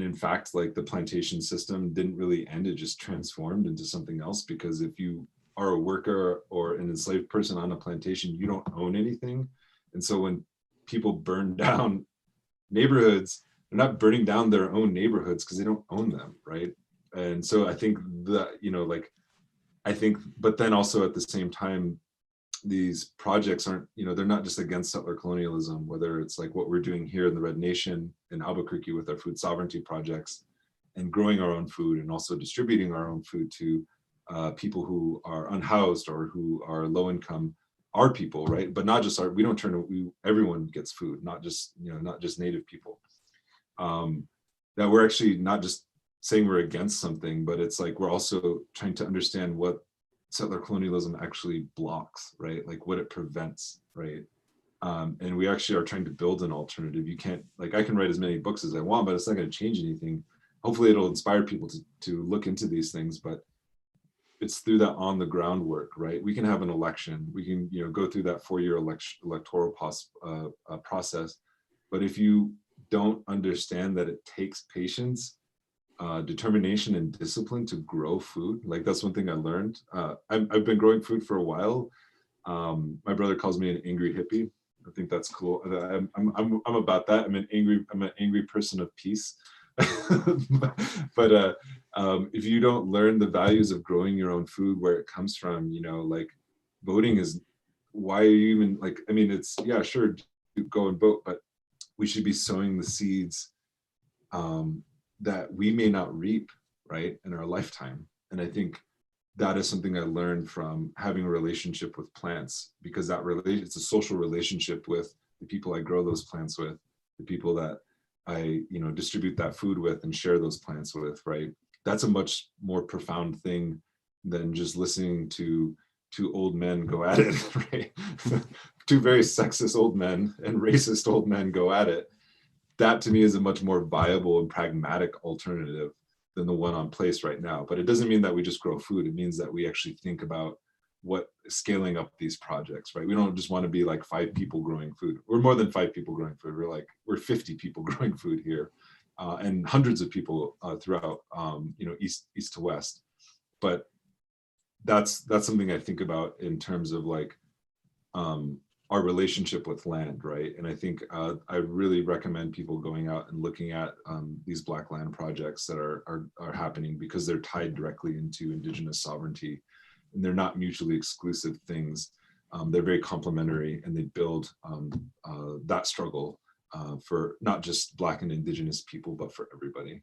in fact, like the plantation system didn't really end, it just transformed into something else, because if you are a worker or an enslaved person on a plantation, you don't own anything. And so when people burn down neighborhoods, they're not burning down their own neighborhoods because they don't own them, right? And so I think that, you know, like, but then also at the same time, these projects aren't, you know, they're not just against settler colonialism, whether it's like what we're doing here in the Red Nation in Albuquerque with our food sovereignty projects and growing our own food and also distributing our own food to people who are unhoused or who are low income, our people, right? But not just everyone gets food, not just, you know, not just Native people. That we're actually not just saying we're against something, but it's like we're also trying to understand what settler colonialism actually blocks, right? Like what it prevents, right? And we actually are trying to build an alternative. You can't, like, I can write as many books as I want, but it's not going to change anything. Hopefully it'll inspire people to look into these things, but it's through that on the ground work, right? We can have an election, we can, you know, go through that 4-year electoral process, but if you don't understand that it takes patience, determination and discipline to grow food. Like that's one thing I learned. I've been growing food for a while. My brother calls me an angry hippie. I think that's cool. I'm about that. I'm an angry person of peace. but if you don't learn the values of growing your own food, where it comes from, you know, like voting is, why are you even like, I mean, it's, yeah, sure, go and vote, but we should be sowing the seeds that we may not reap, right, in our lifetime. And I think that is something I learned from having a relationship with plants, because it's a social relationship with the people I grow those plants with, the people that I, distribute that food with and share those plants with, right? That's a much more profound thing than just listening to two old men go at it, right? Two very sexist old men and racist old men go at it. That to me is a much more viable and pragmatic alternative than the one on place right now. But it doesn't mean that we just grow food. It means that we actually think about what scaling up these projects, right? We don't just want to be like 5 people growing food. We're more than 5 people growing food. We're 50 people growing food here, and hundreds of people throughout, east to west. But that's something I think about in terms of like our relationship with land, right? And I think I really recommend people going out and looking at these Black land projects that are happening, because they're tied directly into Indigenous sovereignty, and they're not mutually exclusive things. They're very complementary, and they build that struggle for not just Black and Indigenous people, but for everybody.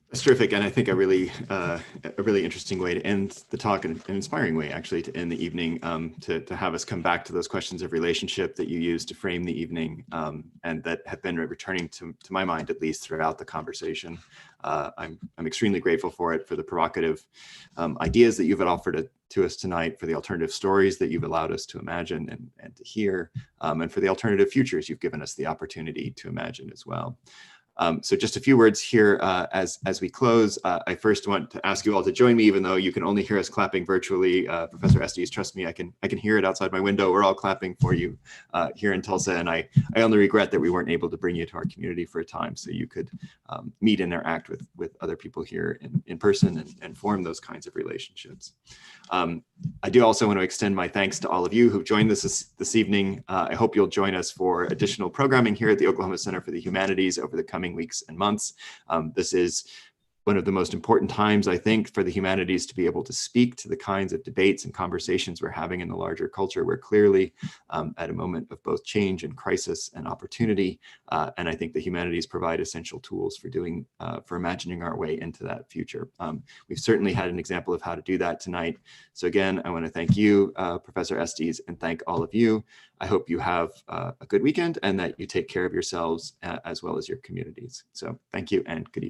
That's terrific, and I think a really interesting way to end the talk, and an inspiring way actually to end the evening, to have us come back to those questions of relationship that you used to frame the evening, and that have been returning to my mind at least throughout the conversation. I'm extremely grateful for it, for the provocative ideas that you've offered to us tonight, for the alternative stories that you've allowed us to imagine and to hear, and for the alternative futures you've given us the opportunity to imagine as well. So just a few words here as we close. I first want to ask you all to join me, even though you can only hear us clapping virtually. Professor Estes, trust me, I can hear it outside my window. We're all clapping for you here in Tulsa, and I only regret that we weren't able to bring you to our community for a time so you could meet and interact with other people here in person and form those kinds of relationships. I do also want to extend my thanks to all of you who've joined us this evening. I hope you'll join us for additional programming here at the Oklahoma Center for the Humanities over the coming weeks and months. This is one of the most important times, I think, for the humanities to be able to speak to the kinds of debates and conversations we're having in the larger culture. We're clearly at a moment of both change and crisis and opportunity. And I think the humanities provide essential tools for imagining our way into that future. We've certainly had an example of how to do that tonight. So again, I want to thank you, Professor Estes, and thank all of you. I hope you have a good weekend and that you take care of yourselves as well as your communities. So thank you and good evening.